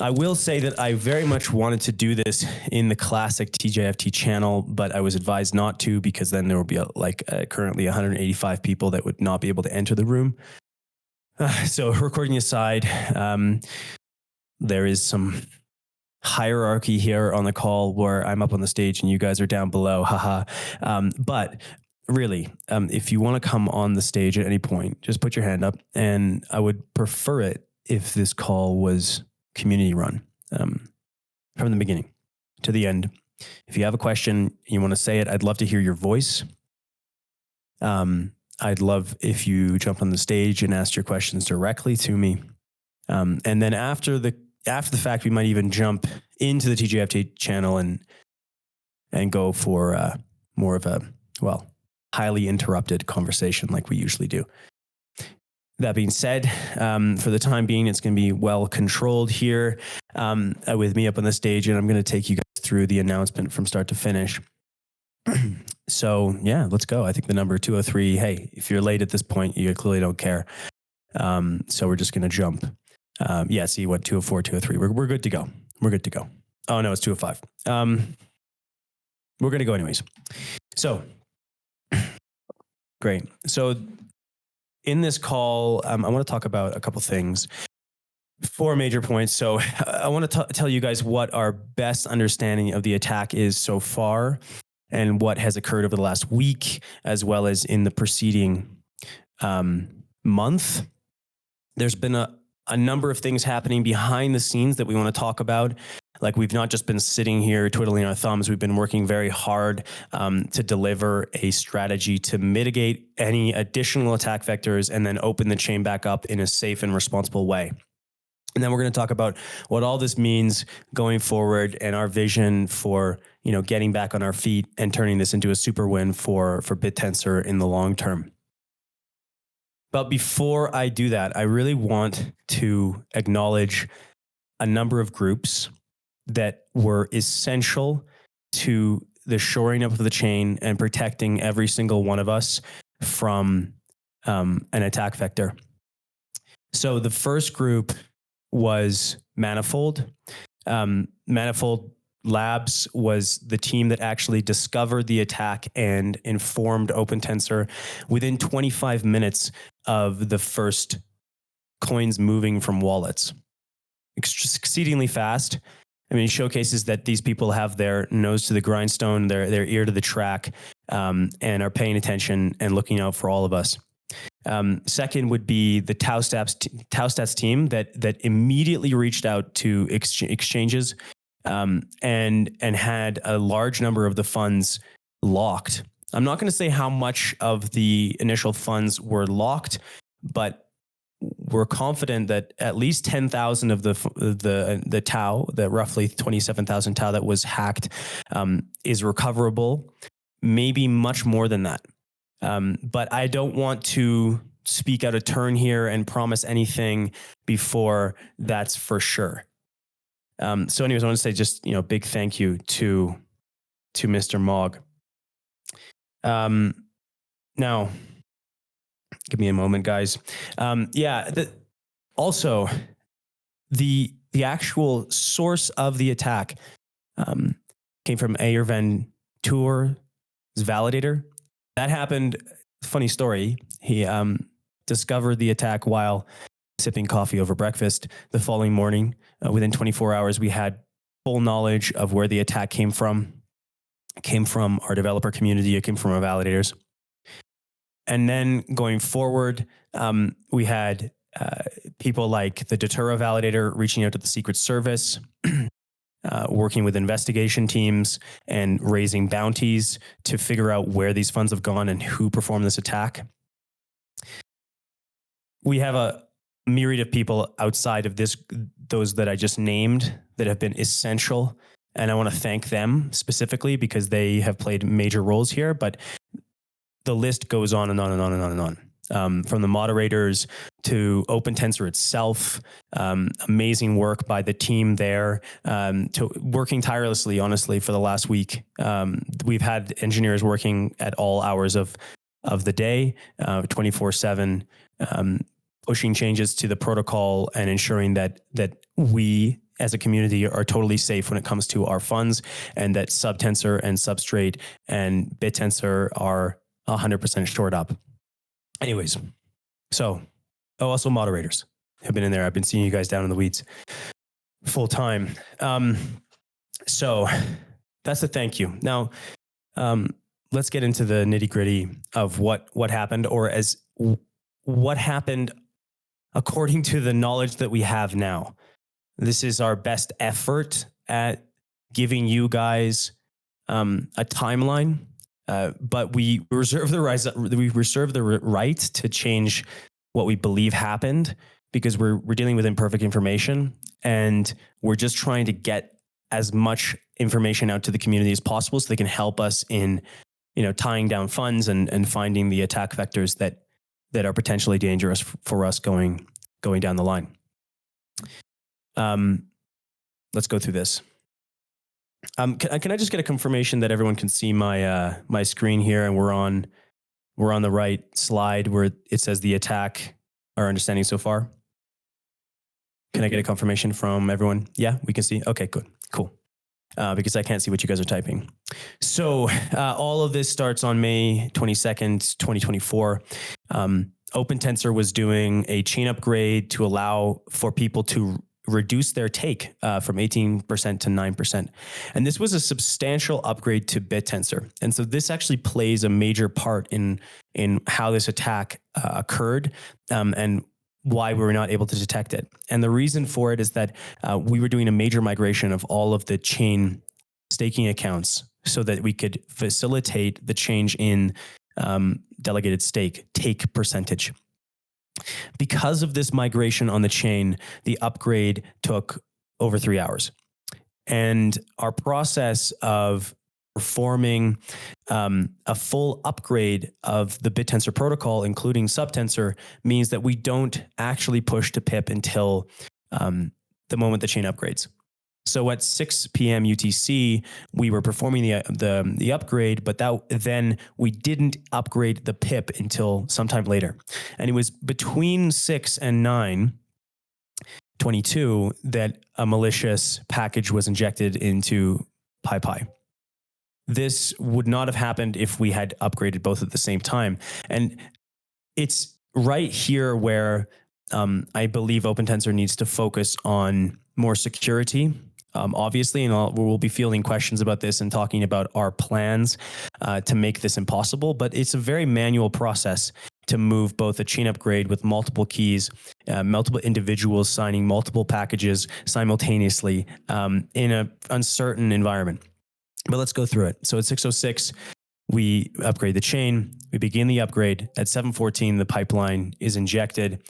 I will say that I very much wanted to do this in the classic TJFT channel, but I was advised not to because then there will be currently 185 people that would not be able to enter the room. So recording aside, there is some hierarchy here on the call where I'm up on the stage and you guys are down below. Haha. But really, if you want to come on the stage at any point, just put your hand up, and I would prefer it if this call was community run from the beginning to the end. If you have a question, you want to say it, I'd love to hear your voice. I'd love if you jump on the stage and ask your questions directly to me. And then after the fact, we might even jump into the TJFT channel and go for more of a, highly interrupted conversation like we usually do. That being said, for the time being, it's going to be well controlled here with me up on the stage, and I'm going to take you guys through the announcement from start to finish. So yeah, let's go. I think the number 203, hey, if you're late at this point, you clearly don't care. So we're just going to jump. Yeah, see what 204, 203. We're good to go. We're good to go. Oh no, it's 205. We're going to go anyways. So great. So in this call, I want to talk about a couple things. 4 major points. So I want to tell you guys what our best understanding of the attack is so far and what has occurred over the last week, as well as in the preceding month. There's been a number of things happening behind the scenes that we want to talk about. Like, we've not just been sitting here twiddling our thumbs. We've been working very hard to deliver a strategy to mitigate any additional attack vectors and then open the chain back up in a safe and responsible way. And then we're going to talk about what all this means going forward and our vision for, getting back on our feet and turning this into a super win for Bittensor in the long term. But before I do that, I really want to acknowledge a number of groups that were essential to the shoring up of the chain and protecting every single one of us from an attack vector. So the first group was Manifold. Manifold Labs was the team that actually discovered the attack and informed Opentensor within 25 minutes of the first coins moving from wallets. Exceedingly fast. I mean, it showcases that these people have their nose to the grindstone, their ear to the track, and are paying attention and looking out for all of us. Second would be the Taustats team that immediately reached out to exchanges and had a large number of the funds locked. I'm not going to say how much of the initial funds were locked, but we're confident that at least 10,000 of the Tau, the roughly 27,000 Tau that was hacked, is recoverable. Maybe much more than that. But I don't want to speak out of turn here and promise anything before that's for sure. So anyways, I want to say just, big thank you to Mr. Mogg. Now, give me a moment, guys. Also, the actual source of the attack came from Ayer Van Tour's validator. That happened, funny story. He discovered the attack while sipping coffee over breakfast the following morning. Within 24 hours, we had full knowledge of where the attack came from. It came from our developer community. It came from our validators. And then going forward, we had people like the Datura validator reaching out to the Secret Service, working with investigation teams and raising bounties to figure out where these funds have gone and who performed this attack. We have a myriad of people outside of those that I just named that have been essential. And I want to thank them specifically because they have played major roles here, but the list goes on and on and on and on and on. From the moderators to Opentensor itself, amazing work by the team there, to working tirelessly, honestly, for the last week. We've had engineers working at all hours of the day, 24/7, pushing changes to the protocol and ensuring that we as a community are totally safe when it comes to our funds, and that Subtensor and Substrate and Bittensor are 100% shored up. Anyways, so, also moderators have been in there. I've been seeing you guys down in the weeds full time. So that's the thank you. Now, let's get into the nitty gritty of what happened, or as what happened according to the knowledge that we have now. This is our best effort at giving you guys a timeline, but we reserve the right to change what we believe happened, because we're dealing with imperfect information, and we're just trying to get as much information out to the community as possible so they can help us in, tying down funds and finding the attack vectors that are potentially dangerous for us going down the line. Let's go through this. Can I just get a confirmation that everyone can see my my screen here, and we're on the right slide where it says the attack, our understanding so far? Can I get a confirmation from everyone? Yeah, we can see. Okay, good, cool. Because I can't see what you guys are typing. So all of this starts on May 22nd, 2024. Opentensor was doing a chain upgrade to allow for people to reduce their take from 18% to 9%. And this was a substantial upgrade to Bittensor. And so this actually plays a major part in how this attack occurred, and why we were not able to detect it. And the reason for it is that we were doing a major migration of all of the chain staking accounts so that we could facilitate the change in delegated take percentage. Because of this migration on the chain, the upgrade took over 3 hours. And our process of performing a full upgrade of the Bittensor protocol, including Subtensor, means that we don't actually push to PIP until the moment the chain upgrades. So at 6 p.m. UTC, we were performing the upgrade, but then we didn't upgrade the PIP until sometime later. And it was between 6 and 9:22 that a malicious package was injected into PyPy. This would not have happened if we had upgraded both at the same time. And it's right here where I believe Opentensor needs to focus on more security. Obviously, and we'll be fielding questions about this and talking about our plans to make this impossible, but it's a very manual process to move both a chain upgrade with multiple keys, multiple individuals signing multiple packages simultaneously in an uncertain environment. But let's go through it. So at 6:06, we upgrade the chain. We begin the upgrade. At 7:14, the pipeline is injected.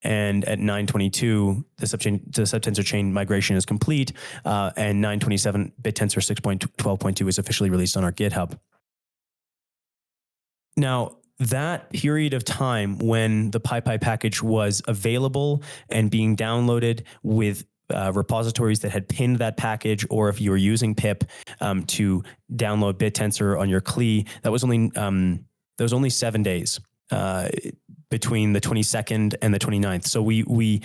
And at 9:22, the Subtensor chain migration is complete. And 9:27, Bittensor 6.12.2 is officially released on our GitHub. Now, that period of time when the PyPy package was available and being downloaded with repositories that had pinned that package, or if you were using pip to download Bittensor on your CLI, that was only 7 days between the 22nd and the 29th. So we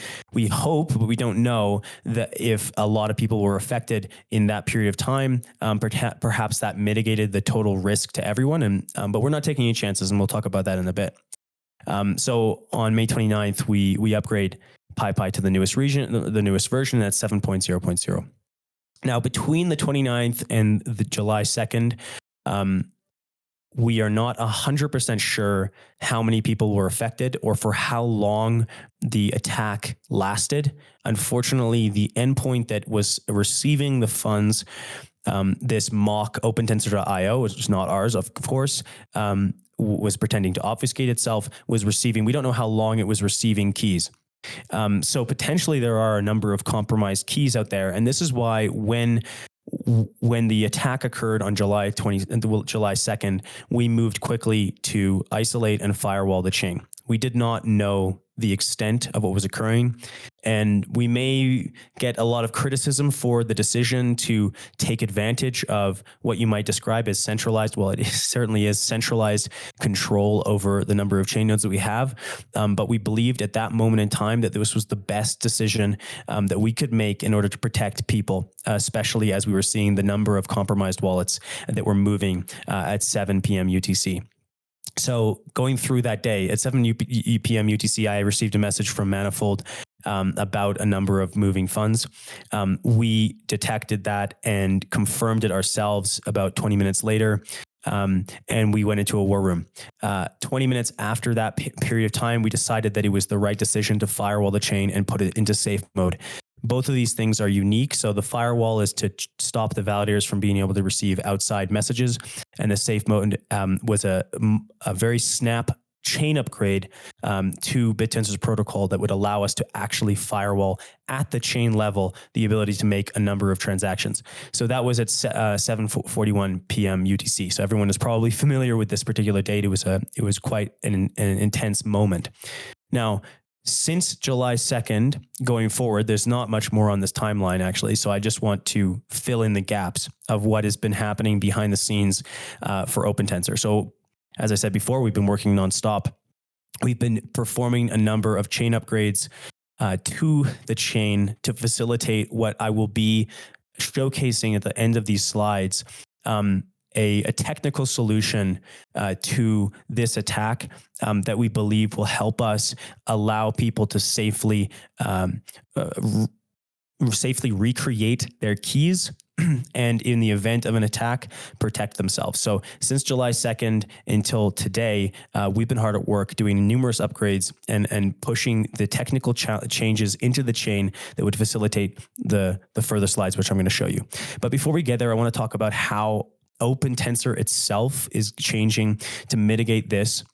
hope, but we don't know, that if a lot of people were affected in that period of time, perhaps that mitigated the total risk to everyone. And but we're not taking any chances, and we'll talk about that in a bit. So on May 29th, we upgrade PyPy to the newest version, that's 7.0.0. Now, between the 29th and the July 2nd, we are not 100% sure how many people were affected or for how long the attack lasted. Unfortunately, the endpoint that was receiving the funds, this mock Opentensor.io, which is not ours, of course, was pretending to obfuscate itself, was receiving, we don't know how long it was receiving keys. So potentially there are a number of compromised keys out there. And this is why when the attack occurred on July 2nd, we moved quickly to isolate and firewall the chain. We did not know the extent of what was occurring. And we may get a lot of criticism for the decision to take advantage of what you might describe as centralized. Well, it certainly is centralized control over the number of chain nodes that we have. But we believed at that moment in time that this was the best decision that we could make in order to protect people, especially as we were seeing the number of compromised wallets that were moving at 7 p.m. UTC. So going through that day at 7 p.m. UTC, I received a message from Manifold about a number of moving funds. We detected that and confirmed it ourselves about 20 minutes later. And we went into a war room. 20 minutes after that period of time, we decided that it was the right decision to firewall the chain and put it into safe mode. Both of these things are unique. So the firewall is to stop the validators from being able to receive outside messages. And the safe mode was a very snap chain upgrade to Bittensor's protocol that would allow us to actually firewall at the chain level the ability to make a number of transactions. So that was at 7:41 p.m. UTC. So everyone is probably familiar with this particular date. It was quite an intense moment. Now, since July 2nd going forward, there's not much more on this timeline, actually. So I just want to fill in the gaps of what has been happening behind the scenes for Opentensor. So as I said before, we've been working nonstop. We've been performing a number of chain upgrades to the chain to facilitate what I will be showcasing at the end of these slides, a technical solution to this attack that we believe will help us allow people to safely recreate their keys and in the event of an attack, protect themselves. So since July 2nd until today, we've been hard at work doing numerous upgrades and pushing the technical changes into the chain that would facilitate the further slides, which I'm going to show you. But before we get there, I want to talk about how Opentensor itself is changing to mitigate this.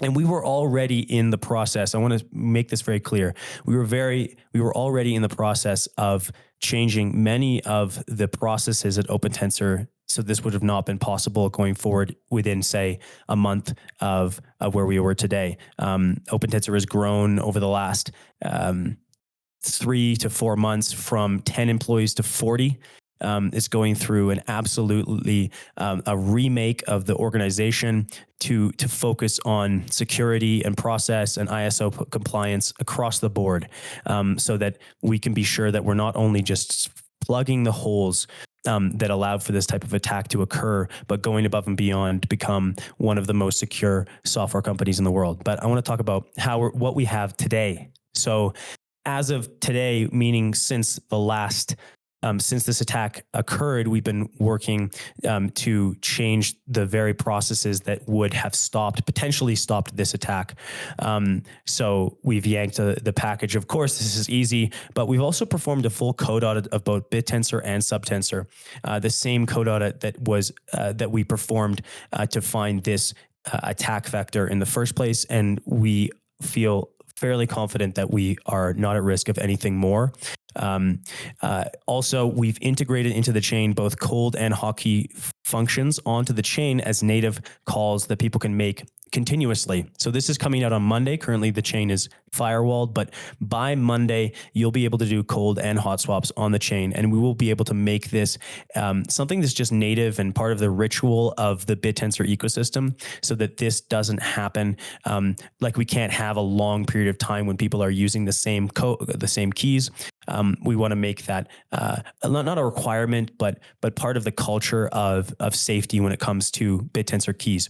And we were already in the process. I want to make this very clear. We were already in the process of changing many of the processes at Opentensor. So this would have not been possible going forward within, say, a month of where we were today. Opentensor has grown over the last 3 to 4 months from 10 employees to 40. It's going through an absolutely a remake of the organization to focus on security and process and ISO compliance across the board, so that we can be sure that we're not only just plugging the holes that allowed for this type of attack to occur, but going above and beyond to become one of the most secure software companies in the world. But I want to talk about what we have today. So as of today, meaning since this attack occurred, we've been working to change the very processes that would have potentially stopped this attack. So we've yanked the package. Of course, this is easy, but we've also performed a full code audit of both Bittensor and Subtensor, the same code audit that we performed to find this attack vector in the first place. And we feel fairly confident that we are not at risk of anything more. Also, we've integrated into the chain both cold and hot key functions onto the chain as native calls that people can make continuously. So this is coming out on Monday. Currently, the chain is firewalled, but by Monday, you'll be able to do cold and hot swaps on the chain. And we will be able to make this something that's just native and part of the ritual of the Bittensor ecosystem, so that this doesn't happen. Like we can't have a long period of time when people are using the same keys. We want to make that not a requirement, but part of the culture of safety when it comes to Bittensor keys.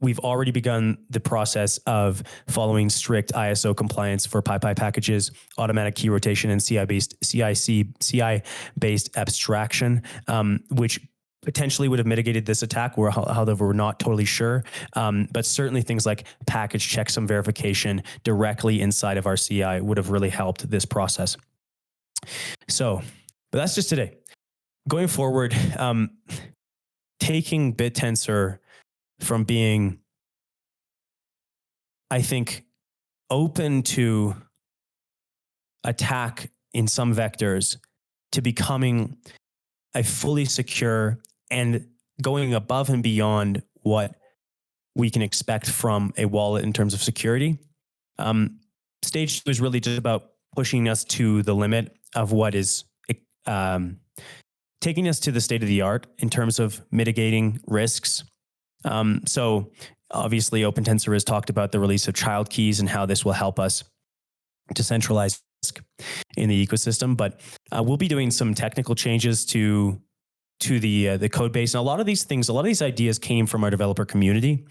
We've already begun the process of following strict ISO compliance for PyPy packages, automatic key rotation, and CI-based abstraction, which potentially would have mitigated this attack. However, we're not totally sure. But certainly things like package checksum verification directly inside of our CI would have really helped this process. But that's just today. Going forward, taking Bittensor from being, I think, open to attack in some vectors to becoming a fully secure and going above and beyond what we can expect from a wallet in terms of security Um, Stage 2 is really just about pushing us to the limit of what is um, taking us to the state of the art in terms of mitigating risks. So obviously, Opentensor has talked about the release of child keys and how this will help us to centralize risk in the ecosystem. But we'll be doing some technical changes to the code base, and a lot of these things, a lot of these ideas came from our developer community.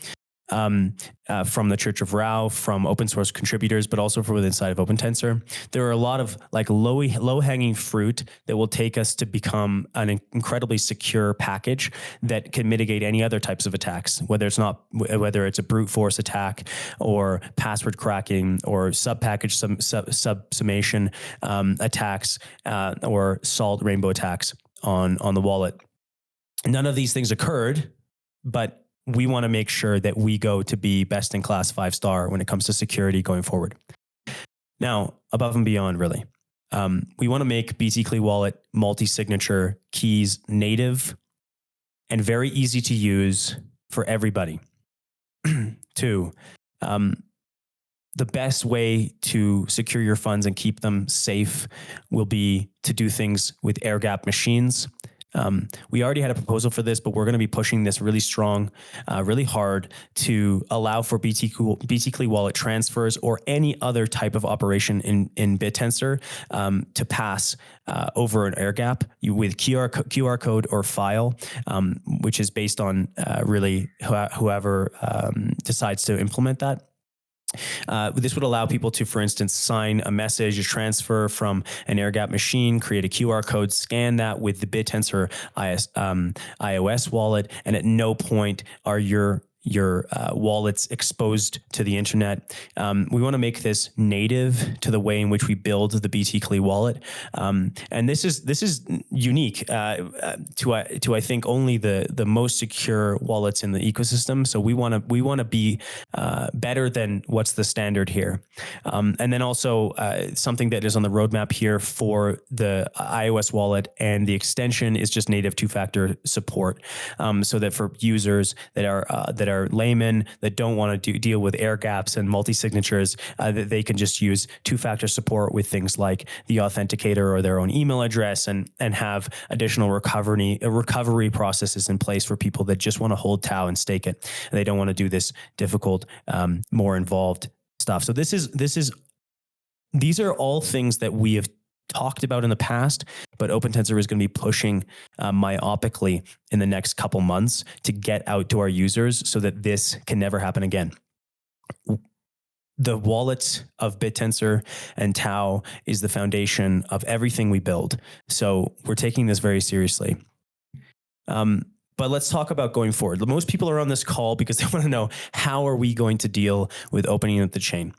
From the Church of Rao, from open source contributors, but also from inside of Opentensor. There are a lot of like low hanging fruit that will take us to become an incredibly secure package that can mitigate any other types of attacks, whether it's a brute force attack or password cracking or sub-package summation attacks or salt rainbow attacks on the wallet. None of these things occurred, but we want to make sure that we go to be best in class 5-star when it comes to security going forward. Now, above and beyond, really, we want to make BTCli Wallet multi-signature keys native and very easy to use for everybody. Two, the best way to secure your funds and keep them safe will be to do things with air gap machines. We already had a proposal for this, but we're going to be pushing this really strong, really hard to allow for BTCli Wallet transfers or any other type of operation in Bittensor to pass over an air gap with QR code or file, which is based on really whoever decides to implement that. This would allow people to, for instance, sign a message, a transfer from an air gap machine, create a QR code, scan that with the Bittensor iOS wallet, and at no point are your wallets exposed to the internet. We want to make this native to the way in which we build the BTCli wallet, and this is unique to I think only the most secure wallets in the ecosystem. So we want to be better than what's the standard here, and then also something that is on the roadmap here for the iOS wallet and the extension is just native two-factor support, so that for users that are laymen that don't want to deal with air gaps and multi-signatures, that they can just use two-factor support with things like the authenticator or their own email address, and have additional recovery processes in place for people that just want to hold Tau and stake it. And they don't want to do this difficult, more involved stuff. So these are all things that we have talked about in the past, but Opentensor is going to be pushing myopically in the next couple months to get out to our users so that this can never happen again. The wallets of Bittensor and Tau is the foundation of everything we build. So we're taking this very seriously. But let's talk about going forward. Most people are on this call because they want to know, how are we going to deal with opening up the chain?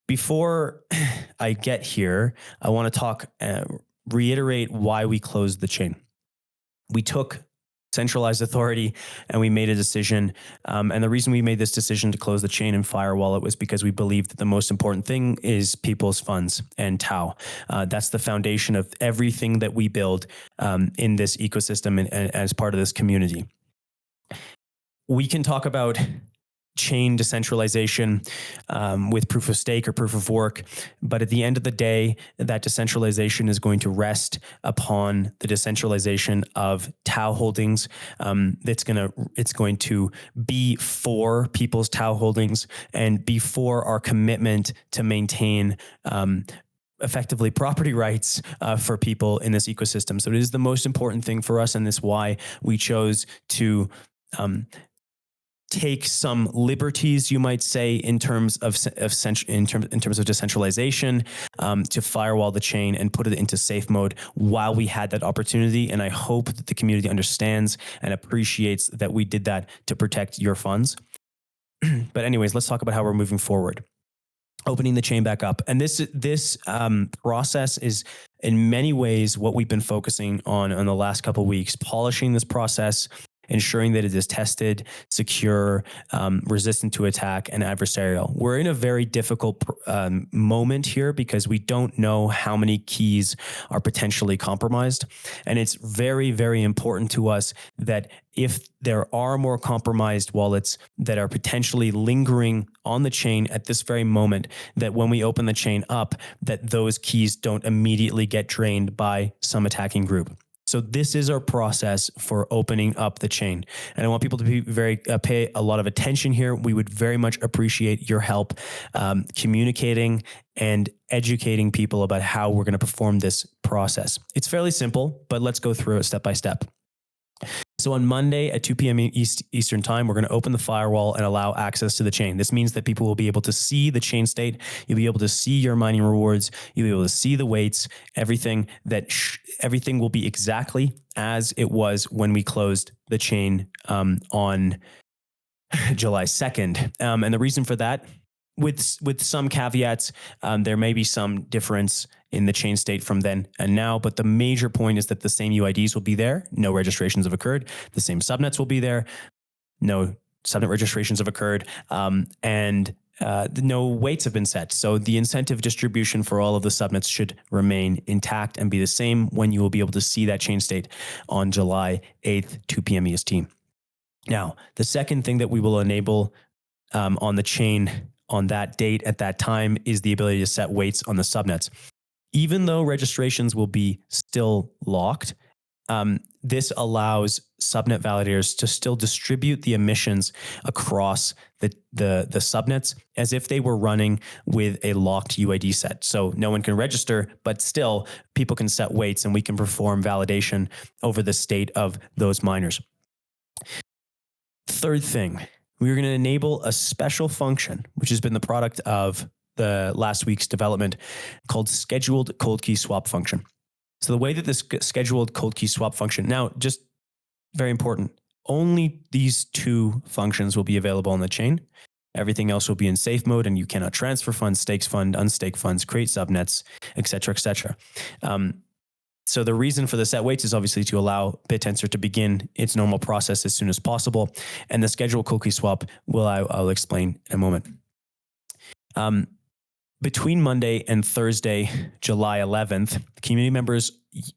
Before I get here, I want to reiterate why we closed the chain. We took centralized authority and we made a decision. And the reason we made this decision to close the chain and Fire Wallet was because we believe that the most important thing is people's funds and Tau. That's the foundation of everything that we build in this ecosystem and as part of this community. We can talk about chain decentralization with proof of stake or proof of work. But at the end of the day, that decentralization is going to rest upon the decentralization of Tau holdings. It's going to be for people's Tau holdings and be for our commitment to maintain effectively property rights for people in this ecosystem. So it is the most important thing for us, and that's why we chose to take some liberties, you might say, in terms of decentralization, to firewall the chain and put it into safe mode while we had that opportunity. And I hope that the community understands and appreciates that we did that to protect your funds. But anyways, let's talk about how we're moving forward. Opening the chain back up. And this process is in many ways what we've been focusing on in the last couple of weeks, polishing this process, ensuring that it is tested, secure, resistant to attack, and adversarial. We're in a very difficult moment here because we don't know how many keys are potentially compromised. And it's very, very important to us that if there are more compromised wallets that are potentially lingering on the chain at this very moment, that when we open the chain up, that those keys don't immediately get drained by some attacking group. So this is our process for opening up the chain. And I want people to be pay a lot of attention here. We would very much appreciate your help communicating and educating people about how we're going to perform this process. It's fairly simple, but let's go through it step by step. So on Monday at 2 p.m. Eastern time, we're going to open the firewall and allow access to the chain. This means that people will be able to see the chain state. You'll be able to see your mining rewards. You'll be able to see the weights, everything everything will be exactly as it was when we closed the chain on July 2nd. And the reason for that, with some caveats, there may be some difference in the chain state from then and now, but the major point is that the same UIDs will be there. No registrations have occurred. The same subnets will be there. No subnet registrations have occurred. And no weights have been set. So the incentive distribution for all of the subnets should remain intact and be the same when you will be able to see that chain state on July 8th, 2 p.m. EST. Now, the second thing that we will enable on the chain on that date at that time is the ability to set weights on the subnets. Even though registrations will be still locked, this allows subnet validators to still distribute the emissions across the subnets as if they were running with a locked UID set. So no one can register, but still people can set weights and we can perform validation over the state of those miners. Third thing, we're going to enable a special function, which has been the product of the last week's development, called scheduled cold key swap function. So the way that this scheduled cold key swap function, now just very important, only these two functions will be available on the chain. Everything else will be in safe mode and you cannot transfer funds, stakes fund, unstake funds, create subnets, et cetera, et cetera. So the reason for the set weights is obviously to allow Bittensor to begin its normal process as soon as possible. And the scheduled cold key swap I'll explain in a moment. Between Monday and Thursday, July 11th, community members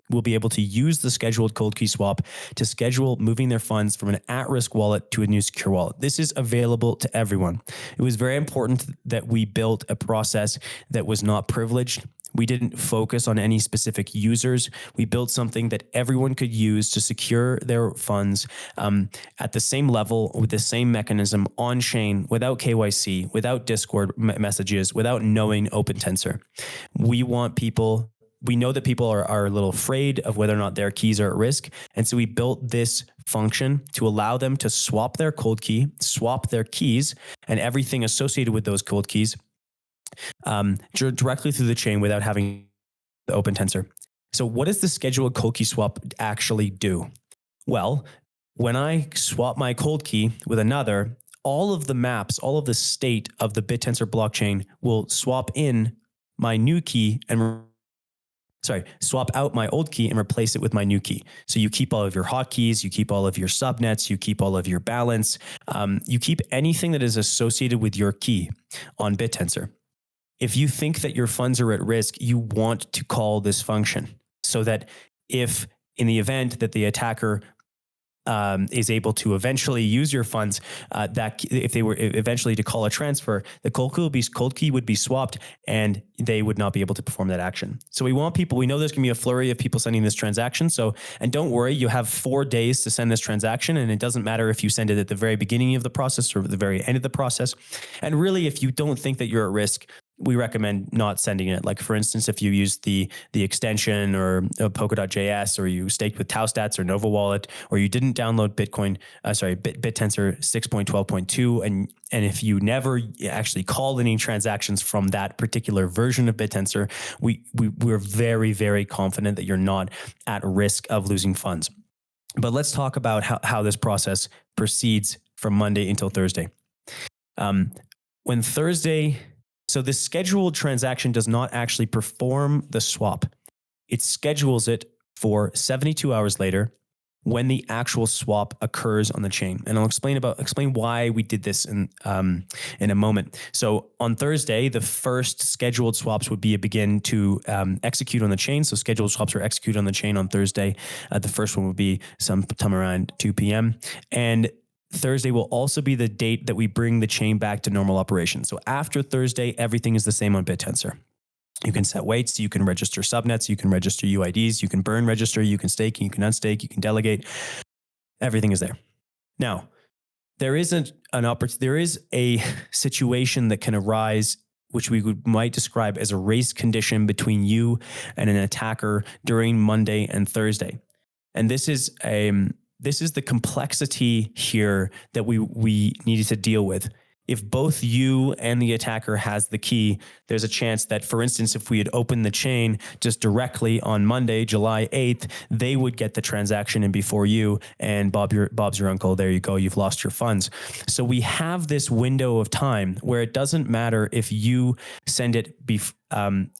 will be able to use the scheduled cold key swap to schedule moving their funds from an at-risk wallet to a new secure wallet. This is available to everyone. It was very important that we built a process that was not privileged. We didn't focus on any specific users. We built something that everyone could use to secure their funds at the same level, with the same mechanism on chain, without KYC, without Discord messages, without knowing Opentensor. We know that people are a little afraid of whether or not their keys are at risk. And so we built this function to allow them to swap their cold key, swap their keys, and everything associated with those cold keys directly through the chain without having the Opentensor. So what does the scheduled cold key swap actually do? Well, when I swap my cold key with another, all of the maps, all of the state of the Bittensor blockchain will swap in my new key and swap out my old key and replace it with my new key. So you keep all of your hotkeys, you keep all of your subnets, you keep all of your balance, you keep anything that is associated with your key on Bittensor. If you think that your funds are at risk, you want to call this function so that if in the event that the attacker is able to eventually use your funds, that if they were eventually to call a transfer, the cold key would be swapped and they would not be able to perform that action. So we want people, we know there's gonna be a flurry of people sending this transaction. And don't worry, you have 4 days to send this transaction, and it doesn't matter if you send it at the very beginning of the process or at the very end of the process. And really, if you don't think that you're at risk, we recommend not sending it. Like for instance, if you use the extension or Polka.js, or you staked with Taustats or Nova Wallet, or you didn't download Bittensor 6.12.2, and if you never actually called any transactions from that particular version of Bittensor, we're very, very confident that you're not at risk of losing funds. But let's talk about how this process proceeds from Monday until Thursday. So this scheduled transaction does not actually perform the swap. It schedules it for 72 hours later, when the actual swap occurs on the chain. And I'll explain why we did this in a moment. So on Thursday, the first scheduled swaps would begin to execute on the chain. So scheduled swaps are executed on the chain on Thursday. The first one would be sometime around 2 p.m. And Thursday will also be the date that we bring the chain back to normal operation. So after Thursday, everything is the same on Bittensor. You can set weights, you can register subnets, you can register UIDs, you can burn register, you can stake, you can unstake, you can delegate. Everything is there. Now, there is a situation that can arise, which might describe as a race condition between you and an attacker during Monday and Thursday. And this is the complexity here that we needed to deal with. If both you and the attacker has the key, there's a chance that, for instance, if we had opened the chain just directly on Monday, July 8th, they would get the transaction in before you, and Bob's your uncle. There you go. You've lost your funds. So we have this window of time where it doesn't matter if you send it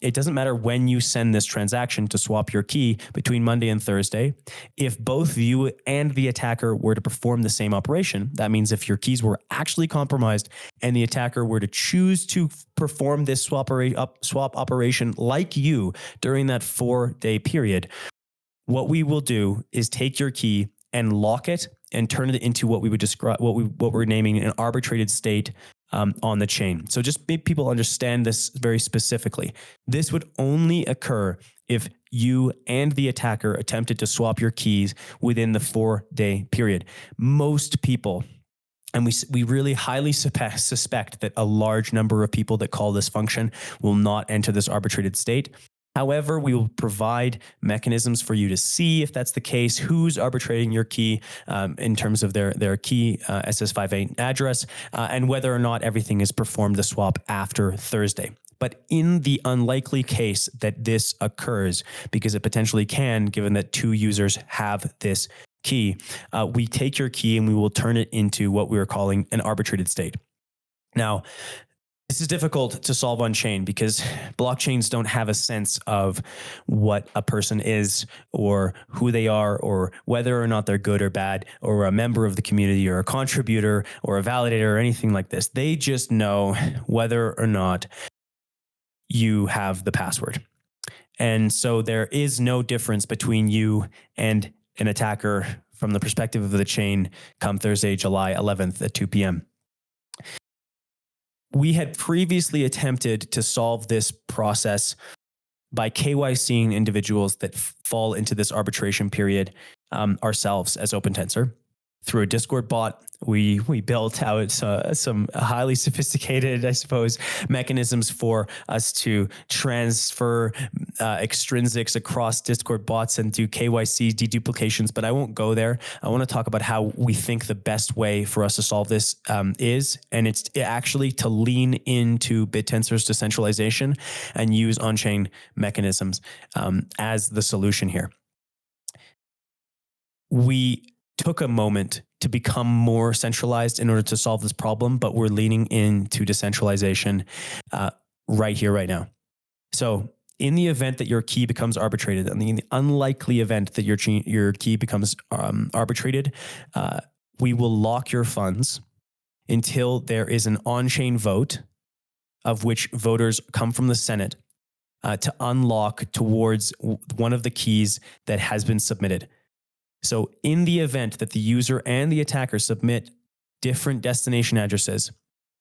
it doesn't matter when you send this transaction to swap your key between Monday and Thursday. If both you and the attacker were to perform the same operation, that means if your keys were actually compromised and the attacker were to choose to perform this swap operation like you during that 4-day period, what we will do is take your key and lock it and turn it into what we would describe, what we're naming an arbitrated state on the chain. So just make people understand this very specifically. This would only occur if you and the attacker attempted to swap your keys within the 4-day period. Most people, and we really highly suspect that a large number of people that call this function will not enter this arbitrated state. However, we will provide mechanisms for you to see if that's the case, who's arbitrating your key in terms of their key SS58 address, and whether or not everything is performed the swap after Thursday. But in the unlikely case that this occurs, because it potentially can, given that 2 users have this key, we take your key and we will turn it into what we are calling an arbitrated state. Now, this is difficult to solve on chain because blockchains don't have a sense of what a person is or who they are or whether or not they're good or bad or a member of the community or a contributor or a validator or anything like this. They just know whether or not you have the password. And so there is no difference between you and an attacker from the perspective of the chain come Thursday, July 11th at 2 p.m. We had previously attempted to solve this process by KYCing individuals that fall into this arbitration period ourselves as Opentensor. Through a Discord bot, we built out some highly sophisticated, I suppose, mechanisms for us to transfer extrinsics across Discord bots and do KYC deduplications, but I won't go there. I want to talk about how we think the best way for us to solve this is, and it's actually to lean into Bittensor's decentralization and use on-chain mechanisms as the solution here. We took a moment to become more centralized in order to solve this problem, but we're leaning into decentralization right here, right now. So in the event that your key becomes arbitrated, and in the unlikely event that your key becomes arbitrated, we will lock your funds until there is an on-chain vote of which voters come from the Senate to unlock towards one of the keys that has been submitted. So in the event that the user and the attacker submit different destination addresses,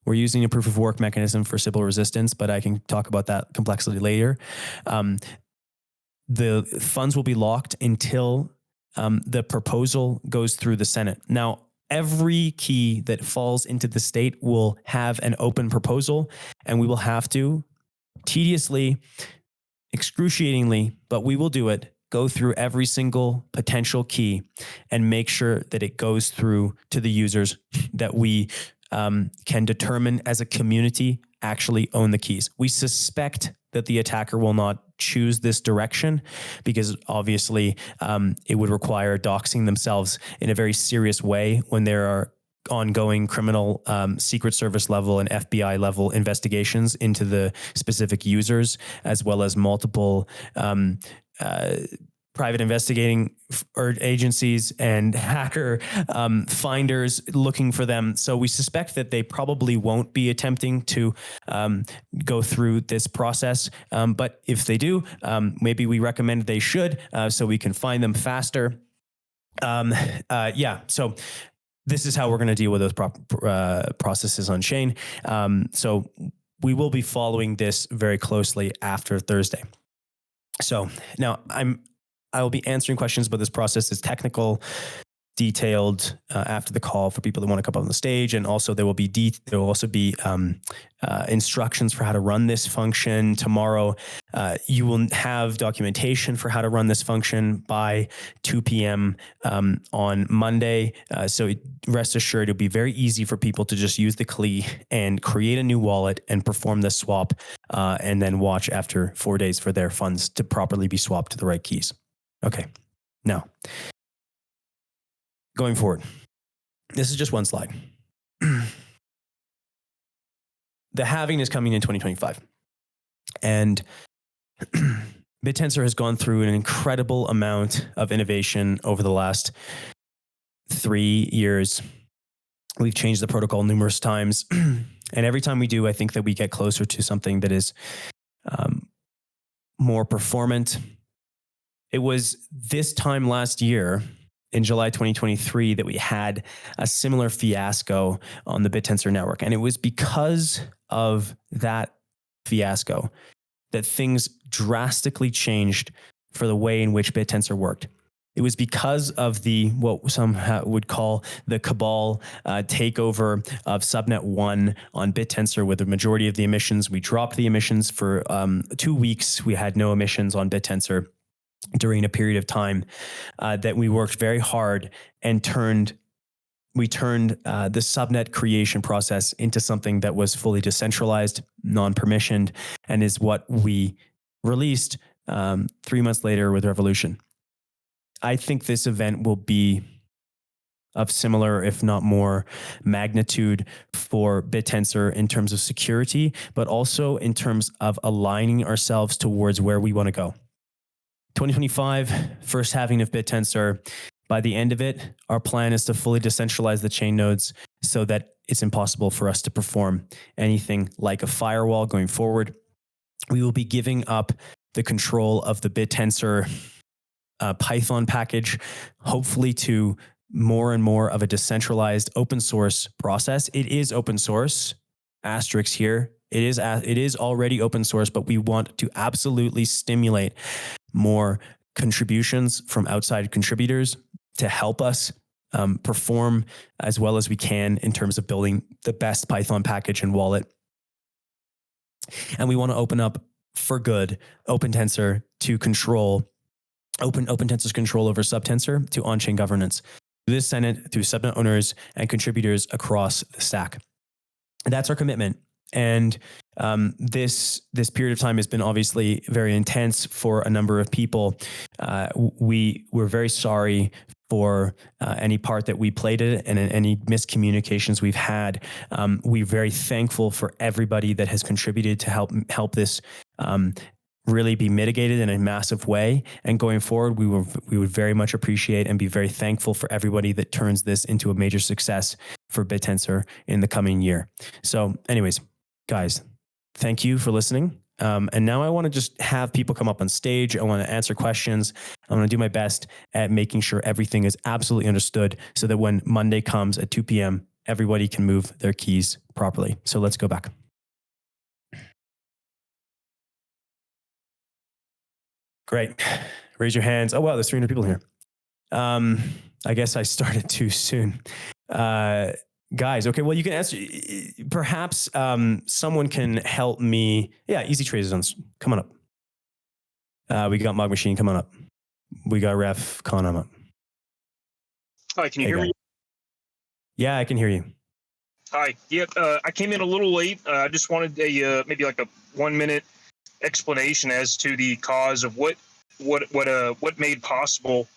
we're using a proof of work mechanism for Sybil resistance, but I can talk about that complexity later. The funds will be locked until the proposal goes through the Senate. Now, every key that falls into the state will have an open proposal, and we will have to tediously, excruciatingly, but we will do it, go through every single potential key and make sure that it goes through to the users that we can determine as a community actually own the keys. We suspect that the attacker will not choose this direction because obviously it would require doxing themselves in a very serious way when there are ongoing criminal Secret Service level and FBI level investigations into the specific users, as well as multiple private investigating or agencies and hacker finders looking for them. So we suspect that they probably won't be attempting to go through this process. But if they do, maybe we recommend they should, so we can find them faster. So this is how we're going to deal with those processes on chain. So we will be following this very closely after Thursday. So now I will be answering questions about this process. It's technical, detailed after the call for people that want to come up on the stage, and also there will also be instructions for how to run this function tomorrow. You will have documentation for how to run this function by 2 p.m. On Monday. So rest assured, it'll be very easy for people to just use the CLI and create a new wallet and perform the swap, and then watch after 4 days for their funds to properly be swapped to the right keys. Okay, now going forward, this is just one slide. The halving is coming in 2025. And Bittensor has gone through an incredible amount of innovation over the last 3 years. We've changed the protocol numerous times. And every time we do, I think that we get closer to something that is more performant. It was this time last year, in July 2023, that we had a similar fiasco on the Bittensor network. And it was because of that fiasco that things drastically changed for the way in which Bittensor worked. It was because of what some would call the cabal takeover of Subnet 1 on Bittensor with the majority of the emissions. We dropped the emissions for 2 weeks. We had no emissions on Bittensor during a period of time that we worked very hard and turned the subnet creation process into something that was fully decentralized, non-permissioned, and is what we released 3 months later with Revolution. I think this event will be of similar, if not more, magnitude for Bittensor in terms of security, but also in terms of aligning ourselves towards where we want to go. 2025, first halving of Bittensor. By the end of it, our plan is to fully decentralize the chain nodes so that it's impossible for us to perform anything like a firewall going forward. We will be giving up the control of the Bittensor Python package, hopefully to more and more of a decentralized open source process. It is open source, asterisk here. It is already open source, but we want to absolutely stimulate more contributions from outside contributors to help us perform as well as we can in terms of building the best Python package and wallet. And we want to open up for good Opentensor to control Opentensor's control over Subtensor to on-chain governance through the Senate, through subnet owners and contributors across the stack. That's our commitment. And this period of time has been obviously very intense for a number of people. We're very sorry for any part that we played in it and any miscommunications we've had. We're very thankful for everybody that has contributed to help this really be mitigated in a massive way. And going forward, we would very much appreciate and be very thankful for everybody that turns this into a major success for Bittensor in the coming year. So anyways, guys, thank you for listening. And now I want to just have people come up on stage. I want to answer questions. I'm going to do my best at making sure everything is absolutely understood so that when Monday comes at 2 p.m., everybody can move their keys properly. So let's go back. Great. Raise your hands. Oh, wow, there's 300 people here. I guess I started too soon. Guys, okay, well, you can answer. Perhaps someone can help me. Yeah, Easy Trades on. Come on up. We got Mog Machine. Come on up. We got Ref. Come on up. Hi, can you hear me? Yeah, I can hear you. Hi. Yep. I came in a little late. I just wanted a maybe like a 1-minute explanation as to the cause of what made possible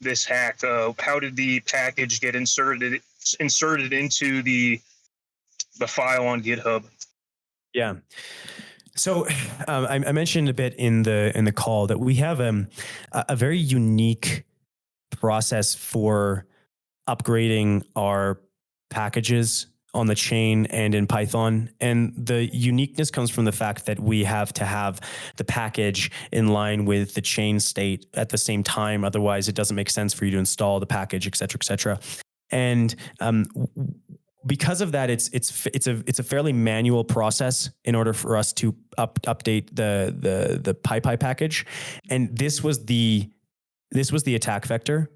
this hack. How did the package get inserted into the file on GitHub? Yeah. So I mentioned a bit in the call that we have a very unique process for upgrading our packages on the chain and in Python. And the uniqueness comes from the fact that we have to have the package in line with the chain state at the same time. Otherwise, it doesn't make sense for you to install the package, et cetera, et cetera. And because of that, it's a fairly manual process in order for us to update the PyPy package. And this was the attack vector.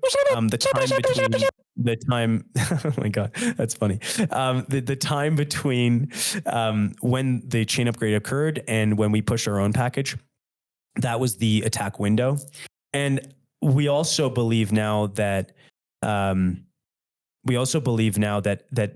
The time oh my god, that's funny. The time between when the chain upgrade occurred and when we pushed our own package, that was the attack window. And we also believe now that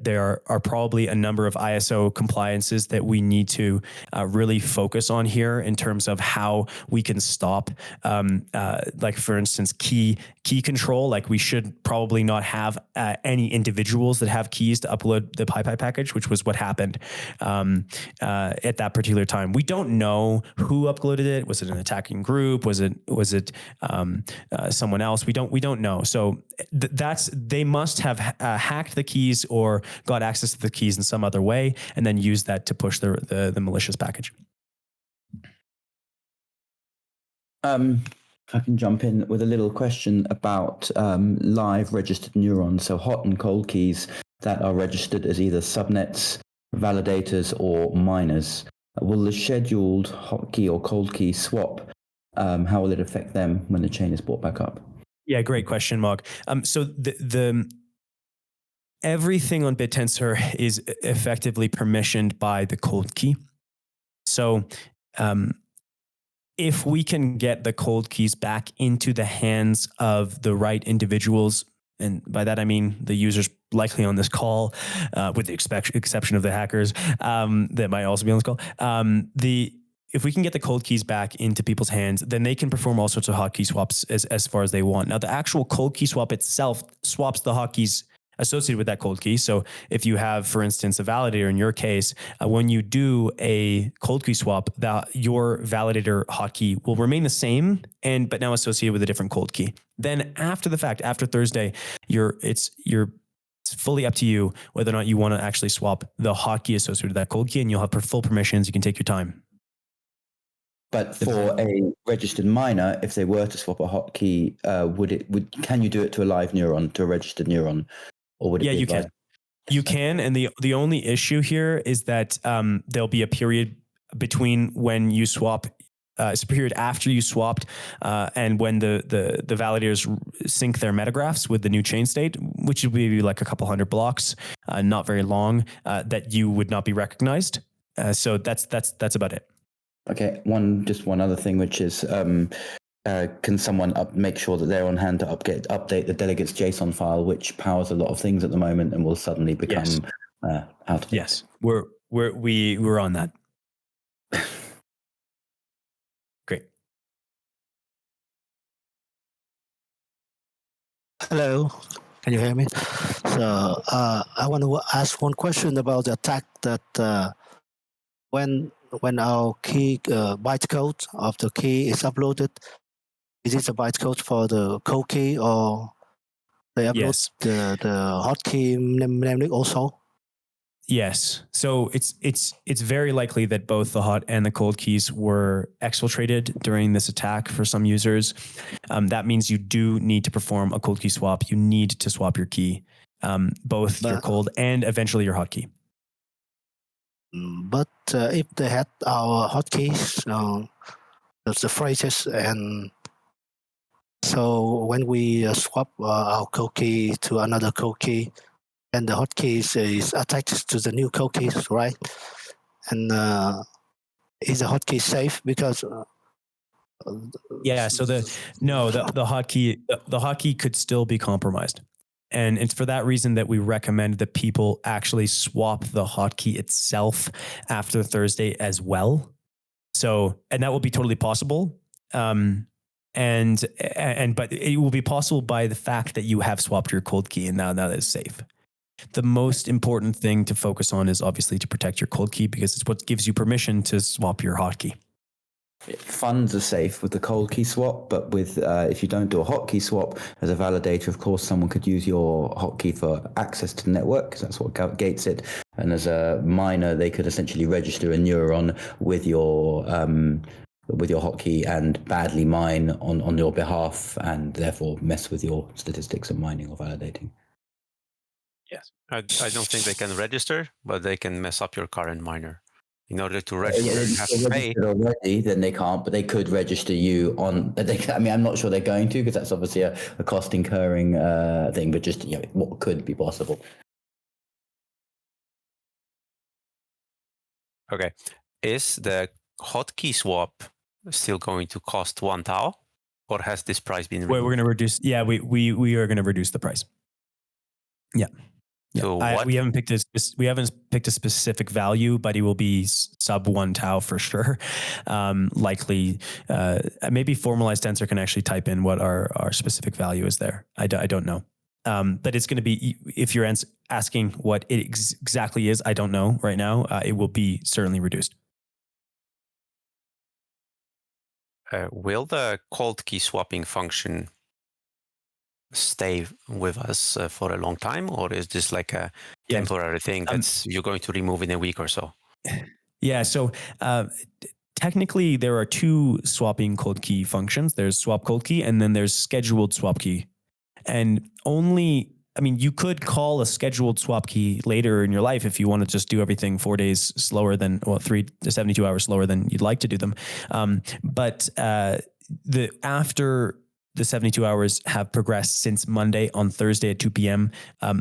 there are probably a number of ISO compliances that we need to really focus on here in terms of how we can stop, like for instance, key control. Like we should probably not have any individuals that have keys to upload the PyPy package, which was what happened at that particular time. We don't know who uploaded it. Was it an attacking group? Was it someone else? We don't know. So they must have hacked the keys or got access to the keys in some other way, and then used that to push the malicious package. I can jump in with a little question about live registered neurons, so hot and cold keys that are registered as either subnets, validators, or miners. Will the scheduled hot key or cold key swap, how will it affect them when the chain is brought back up? Yeah, great question, Mark. So the everything on Bittensor is effectively permissioned by the cold key. So if we can get the cold keys back into the hands of the right individuals, and by that I mean the users likely on this call, with the exception of the hackers that might also be on this call, if we can get the cold keys back into people's hands, then they can perform all sorts of hotkey swaps as far as they want. Now, the actual cold key swap itself swaps the hotkeys associated with that cold key. So if you have, for instance, a validator in your case, when you do a cold key swap, your validator hotkey will remain the same, but now associated with a different cold key. Then after the fact, after Thursday, it's fully up to you whether or not you want to actually swap the hotkey associated with that cold key, and you'll have full permissions. You can take your time. But for a registered miner, if they were to swap a hotkey, can you do it to a live neuron, to a registered neuron? Or would it you can. You can, and the only issue here is that there'll be a period between when you swap, it's a period after you swapped, and when the validators sync their metagraphs with the new chain state, which would be like a couple hundred blocks, not very long, that you would not be recognized. So that's about it. Okay, one other thing, which is, can someone make sure that they're on hand to update the delegates JSON file, which powers a lot of things at the moment and will suddenly become out of date? Yes, we're on that. Great. Hello, can you hear me? So I want to ask one question about the attack that when our key bytecode of the key is uploaded, is it a bytecode for the cold key, or they upload the hotkey namely also? Yes. So it's very likely that both the hot and the cold keys were exfiltrated during this attack for some users. That means you do need to perform a cold key swap. You need to swap your key, both your cold and eventually your hot key. But if they had our hotkeys, the phrases, and so when we swap our code key to another code key, and the hotkeys is attached to the new code keys, right? And is the hotkey safe? Because so the hotkey could still be compromised. And it's for that reason that we recommend that people actually swap the hotkey itself after Thursday as well. So, and that will be totally possible. But it will be possible by the fact that you have swapped your cold key, and now that is safe. The most important thing to focus on is obviously to protect your cold key, because it's what gives you permission to swap your hotkey. Funds are safe with the cold key swap, but with if you don't do a hotkey swap as a validator, of course, someone could use your hotkey for access to the network, because that's what gates it. And as a miner, they could essentially register a neuron with your hotkey and badly mine on your behalf, and therefore mess with your statistics of mining or validating. Yes. I don't think they can register, but they can mess up your current miner. In order to register, you have to pay. Already, then they can't, but they could register you on. I mean, I'm not sure they're going to, because that's obviously a cost incurring thing. But just what could be possible. Okay, is the hotkey swap still going to cost 1 tau, or has this price been removed? We're going to reduce. Yeah, we are going to reduce the price. Yeah. Yeah. So we haven't picked a specific value, but it will be sub 1 tau for sure. Likely, maybe Formalized Tensor can actually type in what our specific value is there. I don't know. But it's going to be, if you're asking what it exactly is, I don't know right now. It will be certainly reduced. Will the cold key swapping function stay with us for a long time, or is this like a temporary thing that's you're going to remove in a week or so? Yeah. So technically, there are two swapping cold key functions. There's swap cold key, and then there's scheduled swap key. And you could call a scheduled swap key later in your life if you want to just do everything 4 days slower than, 3 to 72 hours slower than you'd like to do them. But after the 72 hours have progressed since Monday, on Thursday at 2 p.m.,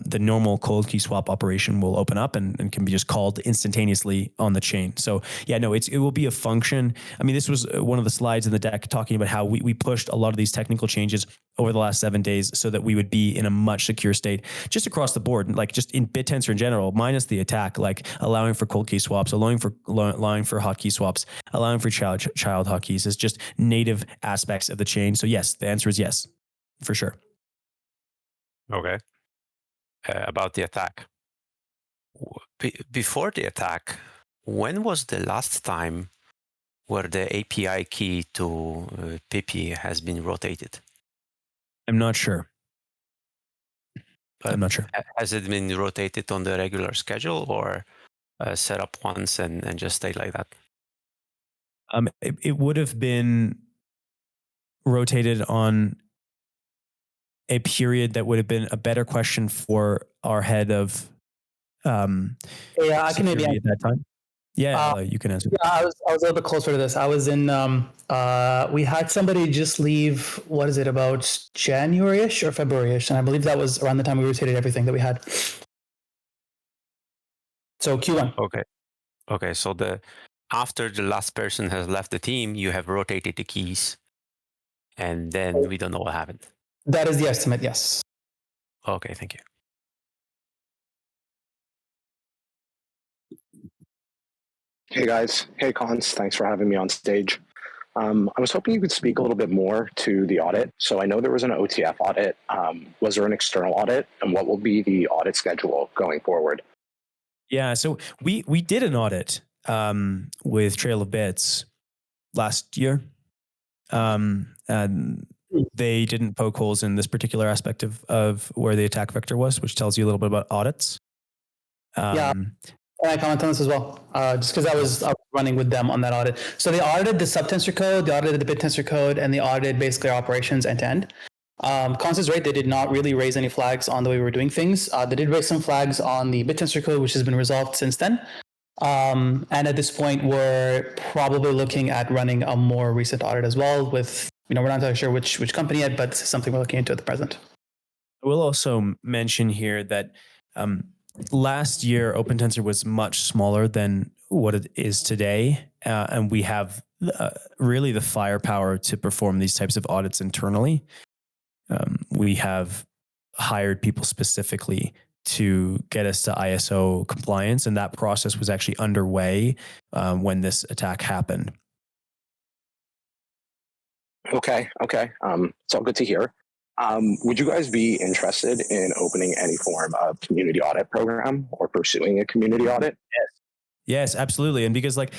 the normal cold key swap operation will open up and can be just called instantaneously on the chain. So yeah, no, it will be a function. I mean, this was one of the slides in the deck talking about how we pushed a lot of these technical changes over the last 7 days so that we would be in a much secure state just across the board, like just in Bittensor in general, minus the attack, like allowing for cold key swaps, allowing for hotkey swaps, allowing for child hotkeys is just native aspects of the chain. So yes, the answer is yes, for sure. Okay. About the attack. Before the attack, when was the last time where the API key to Pipi has been rotated? I'm not sure. I'm not sure. Has it been rotated on the regular schedule, or set up once and just stay like that? It would have been rotated on a period that would have been a better question for our head of I can maybe at that time. Yeah, you can answer. Yeah, I was a little bit closer to this. I was in. We had somebody just leave. What is it, about January-ish or February-ish? And I believe that was around the time we rotated everything that we had. So Q1. Okay. So after the last person has left the team, you have rotated the keys, and then we don't know what happened. That is the estimate. Yes. Okay. Thank you. Hey guys. Hey Cons. Thanks for having me on stage. I was hoping you could speak a little bit more to the audit. So I know there was an OTF audit. Was there an external audit, and what will be the audit schedule going forward? Yeah, so we did an audit with Trail of Bits last year. And they didn't poke holes in this particular aspect of where the attack vector was, which tells you a little bit about audits. Can I comment on this as well? Just because I was running with them on that audit. So they audited the subtensor code, they audited the Bittensor code, and they audited basically our operations end to end. Cons is right, they did not really raise any flags on the way we were doing things. They did raise some flags on the Bittensor code, which has been resolved since then. And at this point, we're probably looking at running a more recent audit as well with, we're not entirely sure which company yet, but it's something we're looking into at the present. I will also mention here that last year, Opentensor was much smaller than what it is today. And we have really the firepower to perform these types of audits internally. We have hired people specifically to get us to ISO compliance, and that process was actually underway when this attack happened. Okay. It's all good to hear. Would you guys be interested in opening any form of community audit program or pursuing a community audit? Yes, absolutely. And because like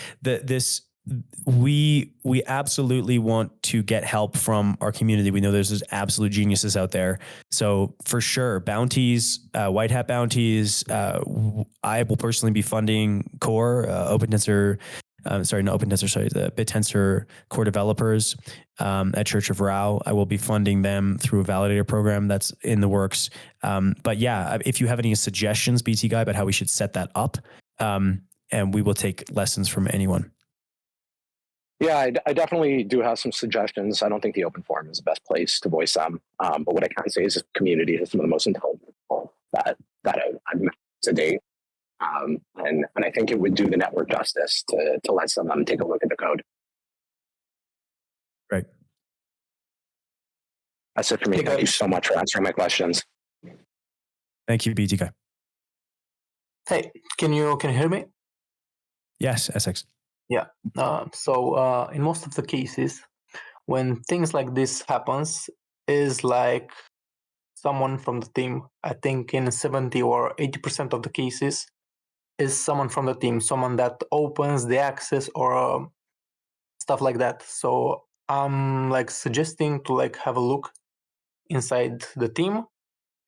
we absolutely want to get help from our community. We know there's these absolute geniuses out there. So for sure, bounties, white hat bounties. I will personally be funding core Opentensor. The Bittensor core developers at Church of Rao. I will be funding them through a validator program that's in the works. But yeah, if you have any suggestions, BT Guy, about how we should set that up, and we will take lessons from anyone. Yeah, I definitely do have some suggestions. I don't think the open forum is the best place to voice them. But what I can say is this community is some of the most intelligent people that I've met to date. And I think it would do the network justice to let some of them take a look at the code. Right. That's it for me. Thank you so much for answering my questions. Thank you, BTK. Hey, can you hear me? Yes, SX. Yeah. So in most of the cases, when things like this happens, is like someone from the team. I think in 70 or 80% of the cases, is someone from the team, someone that opens the access or stuff like that. So I'm like suggesting to like have a look inside the team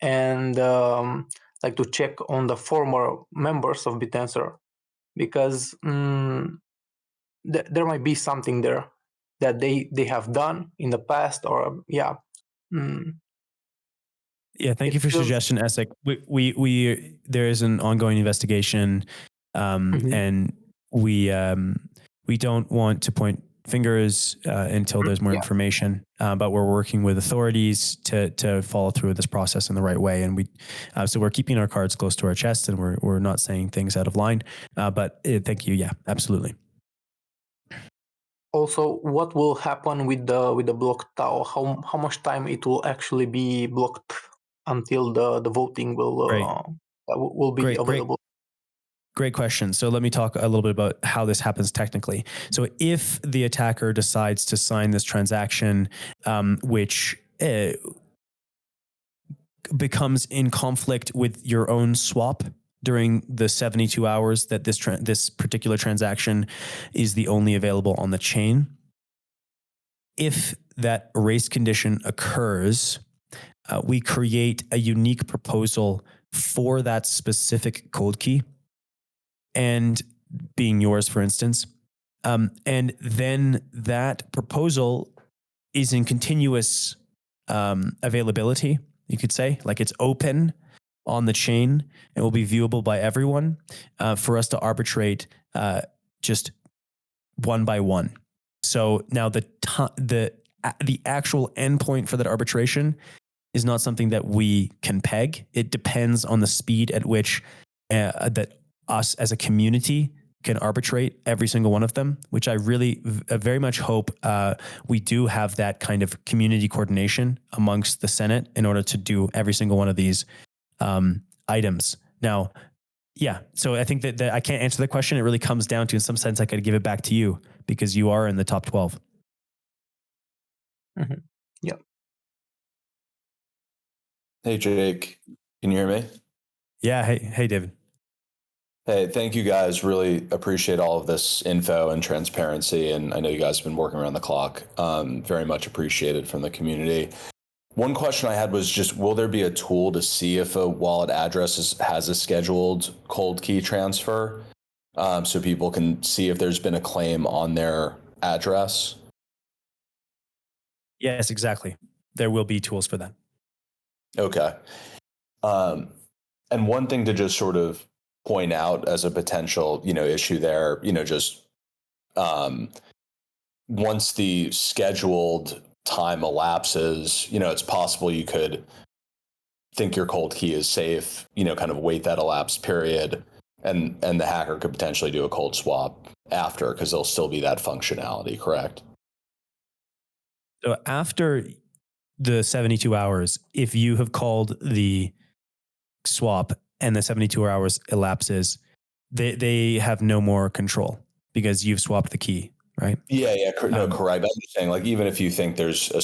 and like to check on the former members of Bittensor, because there might be something there that they have done in the past, or yeah. Thank you for your suggestion, Essek. We there is an ongoing investigation, and we don't want to point fingers until there's more information. But we're working with authorities to follow through with this process in the right way, and so we're keeping our cards close to our chest, and we're not saying things out of line. But thank you. Yeah, absolutely. Also, what will happen with the blocked DAO? How much time it will actually be blocked until the voting will be available? Great question. So let me talk a little bit about how this happens technically. So if the attacker decides to sign this transaction, which becomes in conflict with your own swap during the 72 hours that this particular transaction is the only available on the chain, if that race condition occurs, we create a unique proposal for that specific cold key, and being yours, for instance. And then that proposal is in continuous availability, you could say, like it's open on the chain and will be viewable by everyone for us to arbitrate just one by one. So now the actual endpoint for that arbitration is not something that we can peg. It depends on the speed at which that us as a community can arbitrate every single one of them, which I really very much hope we do have that kind of community coordination amongst the Senate in order to do every single one of these items. Now, yeah, so I think that I can't answer the question. It really comes down to, in some sense, I could give it back to you because you are in the top 12. Mm-hmm. Yeah. Hey, Jake, can you hear me? Yeah. Hey, David. Hey, thank you guys. Really appreciate all of this info and transparency. And I know you guys have been working around the clock. Very much appreciated from the community. One question I had was just, will there be a tool to see if a wallet address has a scheduled cold key transfer so people can see if there's been a claim on their address? Yes, exactly. There will be tools for that. Okay. And one thing to just sort of point out as a potential, issue there, just once the scheduled time elapses, it's possible you could think your cold key is safe, kind of wait that elapsed period, and the hacker could potentially do a cold swap after, because there'll still be that functionality, correct? So after the 72 hours, if you have called the swap and the 72 hours elapses, they have no more control because you've swapped the key. right? Yeah. No, correct. I'm just saying, like, even if you think there's a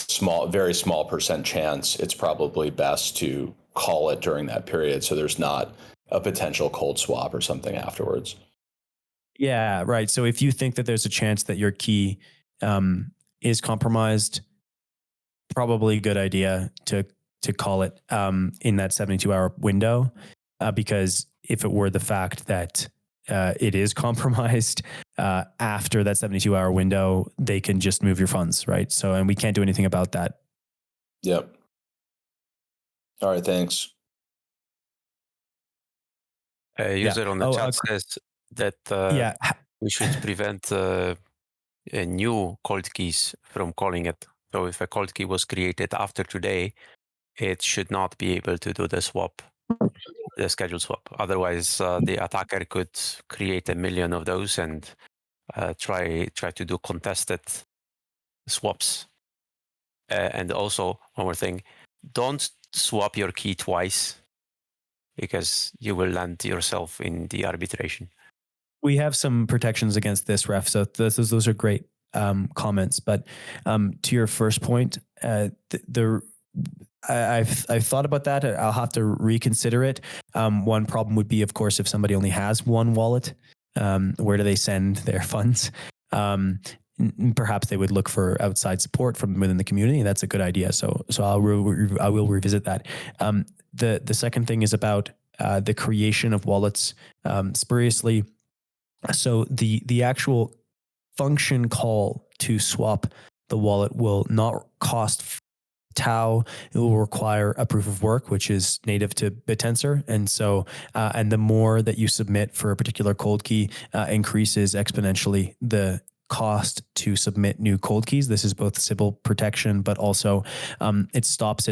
very small percent chance, it's probably best to call it during that period, so there's not a potential cold swap or something afterwards. Yeah, right. So if you think that there's a chance that your key is compromised, probably a good idea to call it in that 72-hour window, because if it were the fact that it is compromised after that 72-hour window, they can just move your funds, right? So, and we can't do anything about that. Yep. All right, thanks. A user on the chat says that we should prevent new cold keys from calling it. So if a cold key was created after today, it should not be able to do the swap, the scheduled swap. Otherwise, the attacker could create 1 million of those and try to do contested swaps. And also, one more thing, don't swap your key twice, because you will land yourself in the arbitration. We have some protections against this, Ref. So those are great comments. But to your first point, I've thought about that. I'll have to reconsider it. One problem would be, of course, if somebody only has one wallet, where do they send their funds? Perhaps they would look for outside support from within the community. That's a good idea. So I will revisit that. The second thing is about the creation of wallets spuriously. So the actual function call to swap the wallet will not cost tau. It will require a proof of work, which is native to Bittensor. And so, and the more that you submit for a particular cold key increases exponentially the cost to submit new cold keys. This is both Sybil protection, but also it stops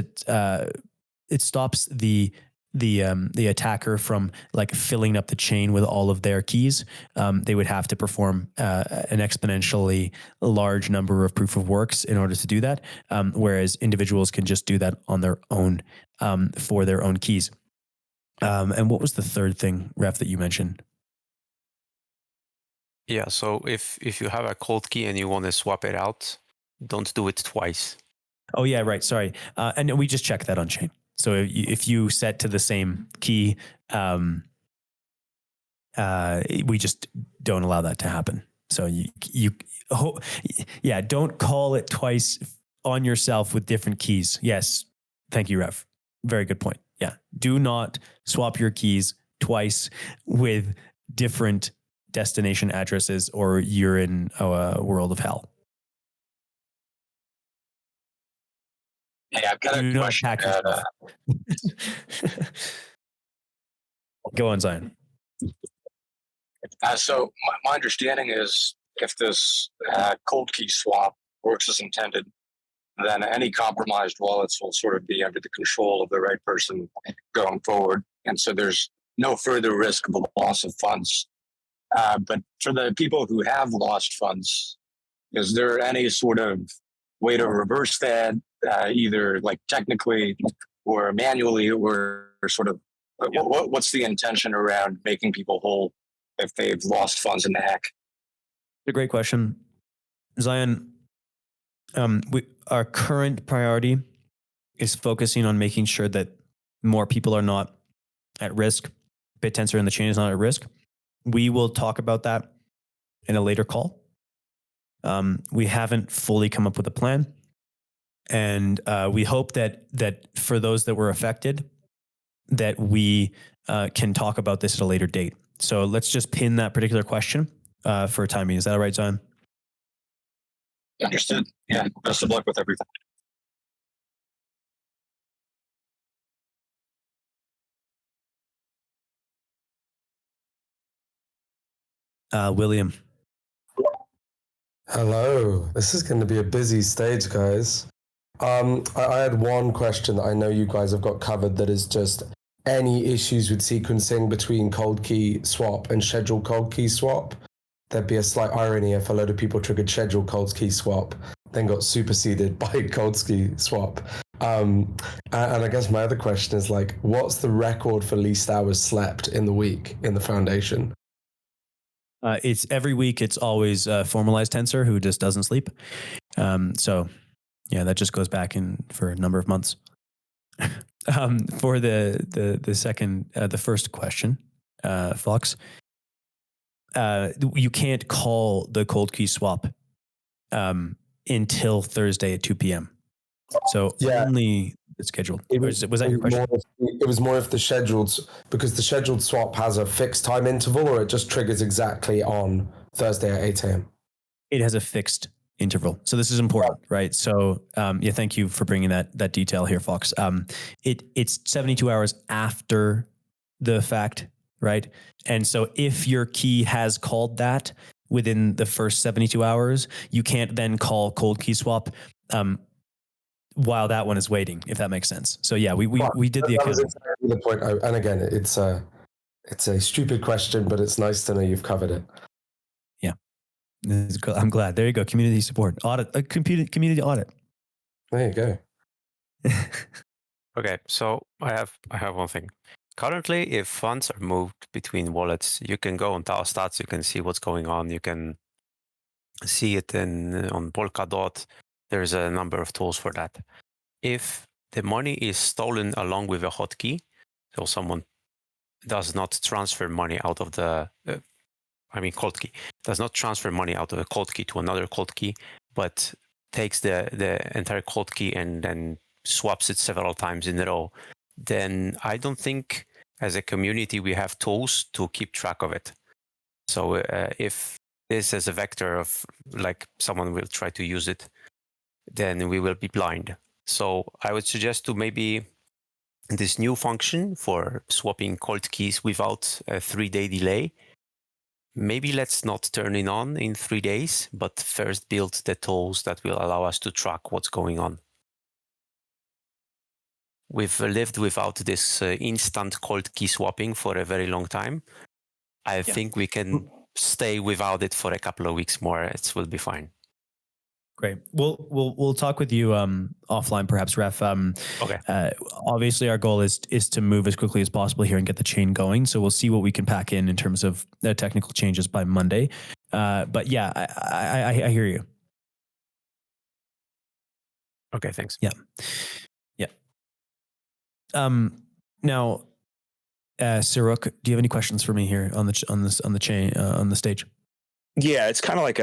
the attacker from like filling up the chain with all of their keys. They would have to perform an exponentially large number of proof of works in order to do that, whereas individuals can just do that on their own for their own keys. And what was the third thing, Ref, that you mentioned? Yeah, so if you have a cold key and you want to swap it out, don't do it twice. Oh yeah, right. Sorry, and we just check that on chain. So if you set to the same key, we just don't allow that to happen. So don't call it twice on yourself with different keys. Yes, thank you, Ref. Very good point. Yeah, do not swap your keys twice with different destination addresses, or you're in a world of hell. Hey, I've got a question. Go on, Zion. So my understanding is if this cold key swap works as intended, then any compromised wallets will sort of be under the control of the right person going forward. And so there's no further risk of a loss of funds. But for the people who have lost funds, is there any sort of way to reverse that, either like technically or manually, or sort of what's the intention around making people whole if they've lost funds in the hack? A great question, Zion. Our current priority is focusing on making sure that more people are not at risk. Bittensor and the chain is not at risk. We will talk about that in a later call. We haven't fully come up with a plan, and we hope that for those that were affected, that we can talk about this at a later date. So let's just pin that particular question for timing. Is that all right, Zion? Understood. Yeah. Best of luck with everything. William. Hello. This is going to be a busy stage, guys. I had one question that I know you guys have got covered, that is just any issues with sequencing between cold key swap and scheduled cold key swap. There'd be a slight irony if a load of people triggered scheduled cold key swap, then got superseded by cold key swap. And I guess my other question is, like, what's the record for least hours slept in the week in the foundation? It's every week. It's always formalized tensor who just doesn't sleep. So yeah, that just goes back in for a number of months. For the second, the first question, Fox, you can't call the cold key swap until Thursday at 2 p.m. So only it's scheduled. Was that your question? It was more if the because the scheduled swap has a fixed time interval, or it just triggers exactly on Thursday at 8 a.m. It has a fixed interval. So this is important, right? So yeah, thank you for bringing that detail here, Fox. It's 72 hours after the fact, right? And so if your key has called that within the first 72 hours, you can't then call cold key swap while that one is waiting, if that makes sense. So yeah, we did the accounting. Exactly the point. And again, it's a stupid question, but it's nice to know you've covered it. Yeah, I'm glad. There you go. Community support audit, a community audit. There you go. Okay, so I have one thing. Currently, if funds are moved between wallets, you can go on Tau Stats, you can see what's going on. You can see it on Polkadot. There's a number of tools for that. If the money is stolen along with a hotkey, so someone does not transfer money out of the, cold key, does not transfer money out of a cold key to another cold key, but takes the entire cold key and then swaps it several times in a row, then I don't think as a community we have tools to keep track of it. So if this is a vector of like someone will try to use it, then we will be blind. So I would suggest to maybe this new function for swapping cold keys without a 3-day delay. Maybe let's not turn it on in 3 days, but first build the tools that will allow us to track what's going on. We've lived without this instant cold key swapping for a very long time. I think we can stay without it for a couple of weeks more. It will be fine. Great. We'll talk with you offline, perhaps, Ref. Okay. Obviously, our goal is to move as quickly as possible here and get the chain going. So we'll see what we can pack in terms of technical changes by Monday. But yeah, I hear you. Okay. Thanks. Yeah. Now, Siruk, do you have any questions for me here on the chain on the stage? Yeah, it's kind of like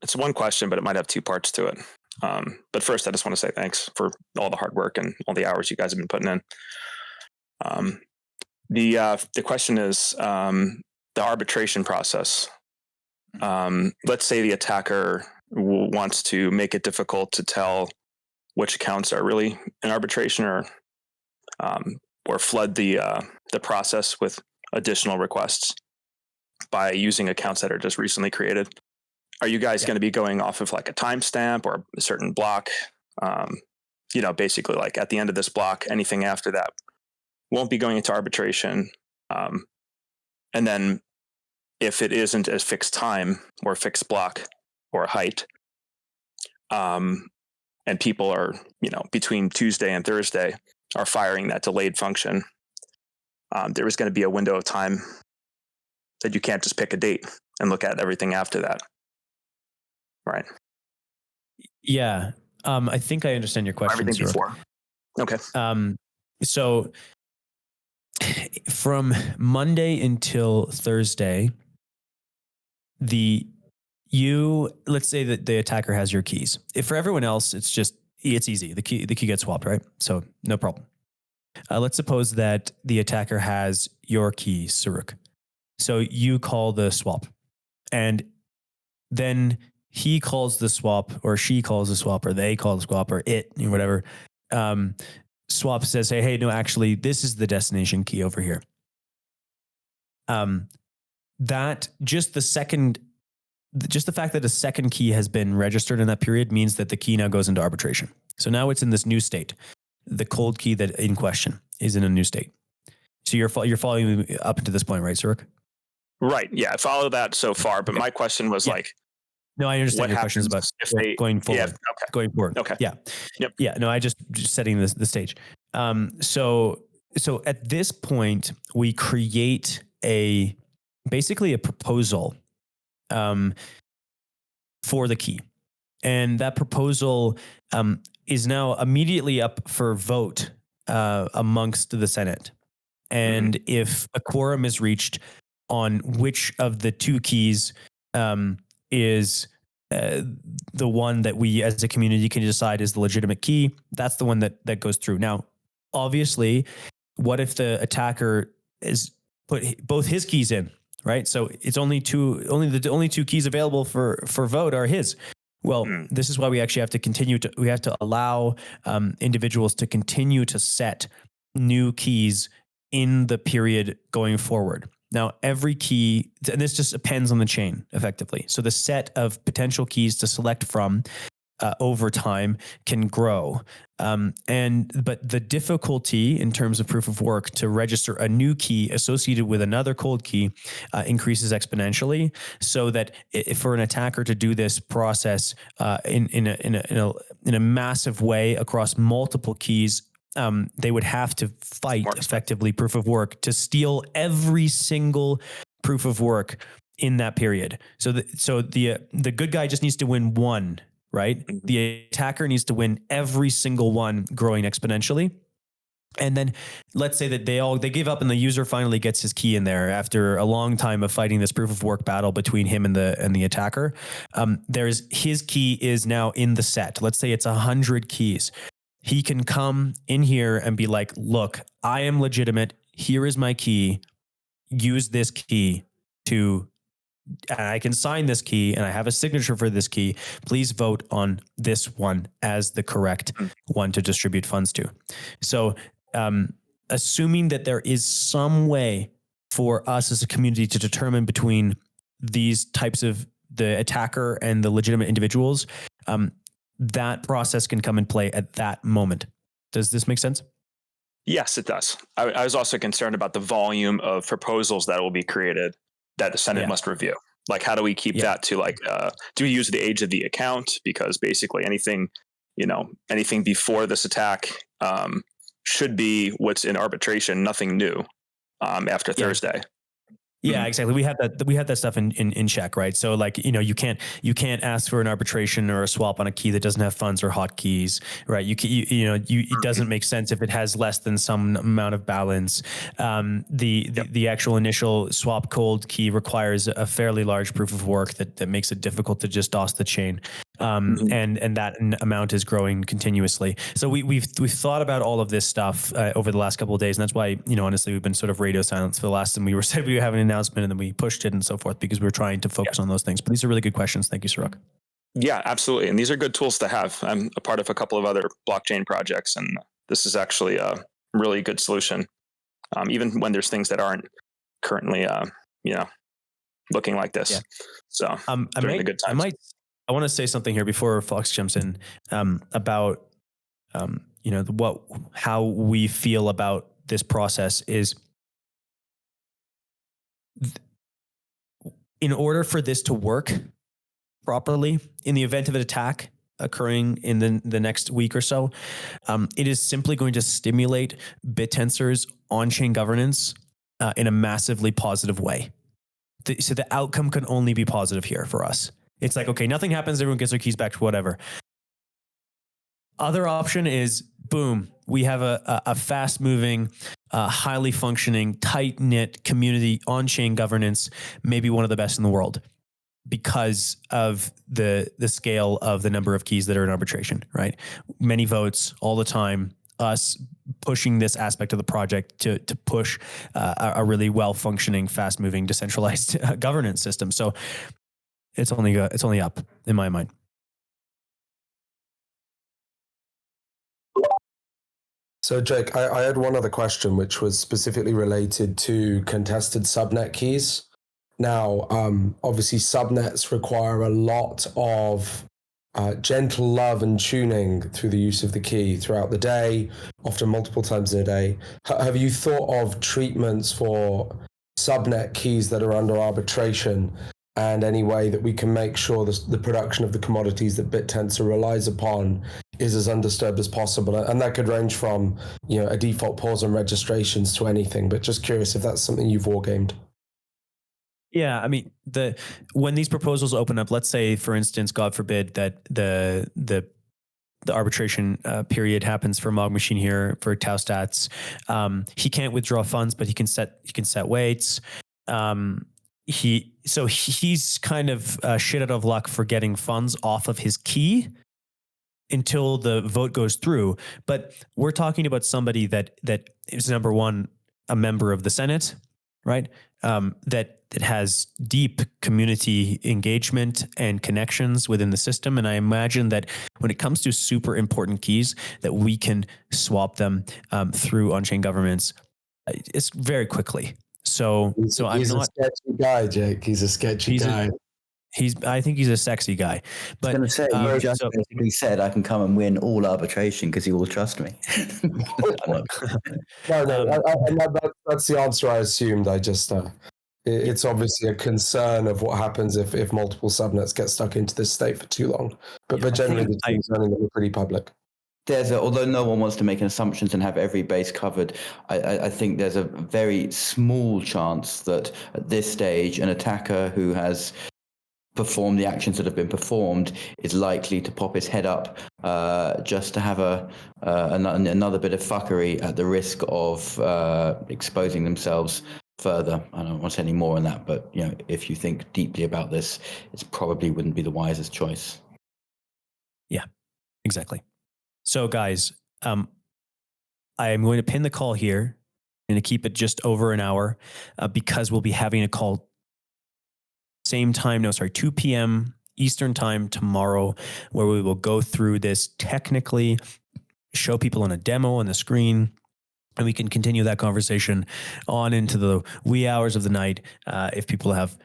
it's one question, but it might have two parts to it. But first, I just want to say thanks for all the hard work and all the hours you guys have been putting in. The question is the arbitration process. Let's say the attacker wants to make it difficult to tell which accounts are really in arbitration, or flood the process with additional requests by using accounts that are just recently created. Are you guys going to be going off of like a timestamp or a certain block? Basically like at the end of this block, anything after that won't be going into arbitration. And then if it isn't a fixed time or a fixed block or a height, and people are, between Tuesday and Thursday are firing that delayed function, there is going to be a window of time that you can't just pick a date and look at everything after that. Right. Yeah. I think I understand your question. Everything before. Okay. So from Monday until Thursday, let's say that the attacker has your keys. If for everyone else, it's easy. The key gets swapped, right? So no problem. Let's suppose that the attacker has your key, Siruk. So you call the swap, and then he calls the swap, or she calls the swap, or they call the swap, or whatever. Swap says, hey, no, actually, this is the destination key over here. That just the fact that a second key has been registered in that period means that the key now goes into arbitration. So now it's in this new state. The cold key that in question is in a new state. So you're following me up to this point, right, Siruk? Right. Yeah, I follow that so far. But my question was no, I understand what your question is about going forward. Yeah, okay. Going forward. Okay. Yeah. Yep. Yeah. No, I just setting the stage. So at this point, we create basically a proposal for the key. And that proposal is now immediately up for vote amongst the Senate. And if a quorum is reached on which of the two keys is the one that we as a community can decide is the legitimate key, that's the one that goes through. Now, obviously, what if the attacker is put both his keys in, right? So it's only two keys available for vote are his. Well, this is why we actually have to we have to allow individuals to continue to set new keys in the period going forward. Now, every key, and this just depends on the chain effectively. So the set of potential keys to select from over time can grow. But the difficulty in terms of proof of work to register a new key associated with another cold key increases exponentially, so that for an attacker to do this process in a massive way across multiple keys, they would have to fight effectively proof of work to steal every single proof of work in that period. So the good guy just needs to win one, right? The attacker needs to win every single one, growing exponentially. And then let's say that they give up and the user finally gets his key in there after a long time of fighting this proof of work battle between him and the attacker. His key is now in the set. Let's say it's 100 keys. He can come in here and be like, look, I am legitimate. Here is my key. Use this key and I can sign this key and I have a signature for this key. Please vote on this one as the correct one to distribute funds to. So, assuming that there is some way for us as a community to determine between these types of the attacker and the legitimate individuals, that process can come in play at that moment. Does this make sense? Yes, it does. I was also concerned about the volume of proposals that will be created that the Senate must review. Like, how do we keep that to do we use the age of the account? Because basically anything before this attack should be what's in arbitration, nothing new after Thursday. Yeah, exactly. We had that stuff in check, right? So you can't ask for an arbitration or a swap on a key that doesn't have funds or hotkeys, right? It doesn't make sense if it has less than some amount of balance. The actual initial swap cold key requires a fairly large proof of work that makes it difficult to just DOS the chain. And that amount is growing continuously. So we've thought about all of this stuff over the last couple of days, and that's why honestly we've been sort of radio silence for the last time. We said we were having an announcement, and then we pushed it and so forth because we were trying to focus on those things. But these are really good questions. Thank you, Sirach. Yeah, absolutely, and these are good tools to have. I'm a part of a couple of other blockchain projects, and this is actually a really good solution, even when there's things that aren't currently looking like this. Yeah. So during the good times. I want to say something here before Fox jumps in about how we feel about this process is in order for this to work properly in the event of an attack occurring in the next week or so, it is simply going to stimulate Bittensor's on-chain governance in a massively positive way. So the outcome can only be positive here for us. It's like, okay, nothing happens. Everyone gets their keys back to whatever. Other option is, boom, we have a fast-moving, highly functioning, tight-knit community on-chain governance, maybe one of the best in the world because of the scale of the number of keys that are in arbitration, right? Many votes all the time, us pushing this aspect of the project to push a really well-functioning, fast-moving, decentralized governance system. So it's only up in my mind. So, Jake, I had one other question, which was specifically related to contested subnet keys. Now, obviously, subnets require a lot of gentle love and tuning through the use of the key throughout the day, often multiple times in a day. Have you thought of treatments for subnet keys that are under arbitration and any way that we can make sure the production of the commodities that Bittensor relies upon is as undisturbed as possible? And that could range from, a default pause on registrations to anything, but just curious if that's something you've wargamed. Yeah, I mean, when these proposals open up, let's say, for instance, God forbid that the arbitration period happens for Mog Machine here for Tau Stats. He can't withdraw funds, but he can set weights. He's kind of shit out of luck for getting funds off of his key until the vote goes through. But we're talking about somebody that is, number one, a member of the Senate, right? That has deep community engagement and connections within the system. And I imagine that when it comes to super important keys, that we can swap them through on-chain governments, it's very quickly. So he's a sketchy guy, Jake. He's a sketchy guy. I think he's a sexy guy. But I was going to say, you just basically said I can come and win all arbitration because he will trust me. No, that's the answer I assumed. I just, it's obviously a concern of what happens if multiple subnets get stuck into this state for too long. But generally, the teams running them are pretty public. Although no one wants to make assumptions and have every base covered, I think there's a very small chance that at this stage, an attacker who has perform the actions that have been performed is likely to pop his head up just to have another bit of fuckery at the risk of exposing themselves further. I don't want to say any more on that, but if you think deeply about this, it probably wouldn't be the wisest choice. Yeah, exactly. So guys, I am going to pin the call here and to keep it just over an hour because we'll be having a call 2 p.m. Eastern time tomorrow, where we will go through this technically, show people on a demo on the screen, and we can continue that conversation on into the wee hours of the night if people have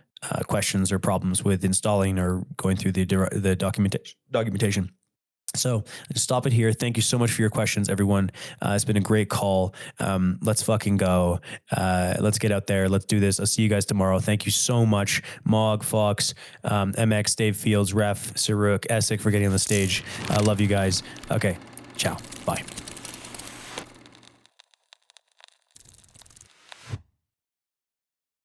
questions or problems with installing or going through the documentation. So stop it here. Thank you so much for your questions, everyone. It's been a great call. Let's fucking go. Let's get out there. Let's do this. I'll see you guys tomorrow. Thank you so much, Mog, Fox, MX, Dave Fields, Ref, Saruk, Essek for getting on the stage. I love you guys. Okay. Ciao. Bye.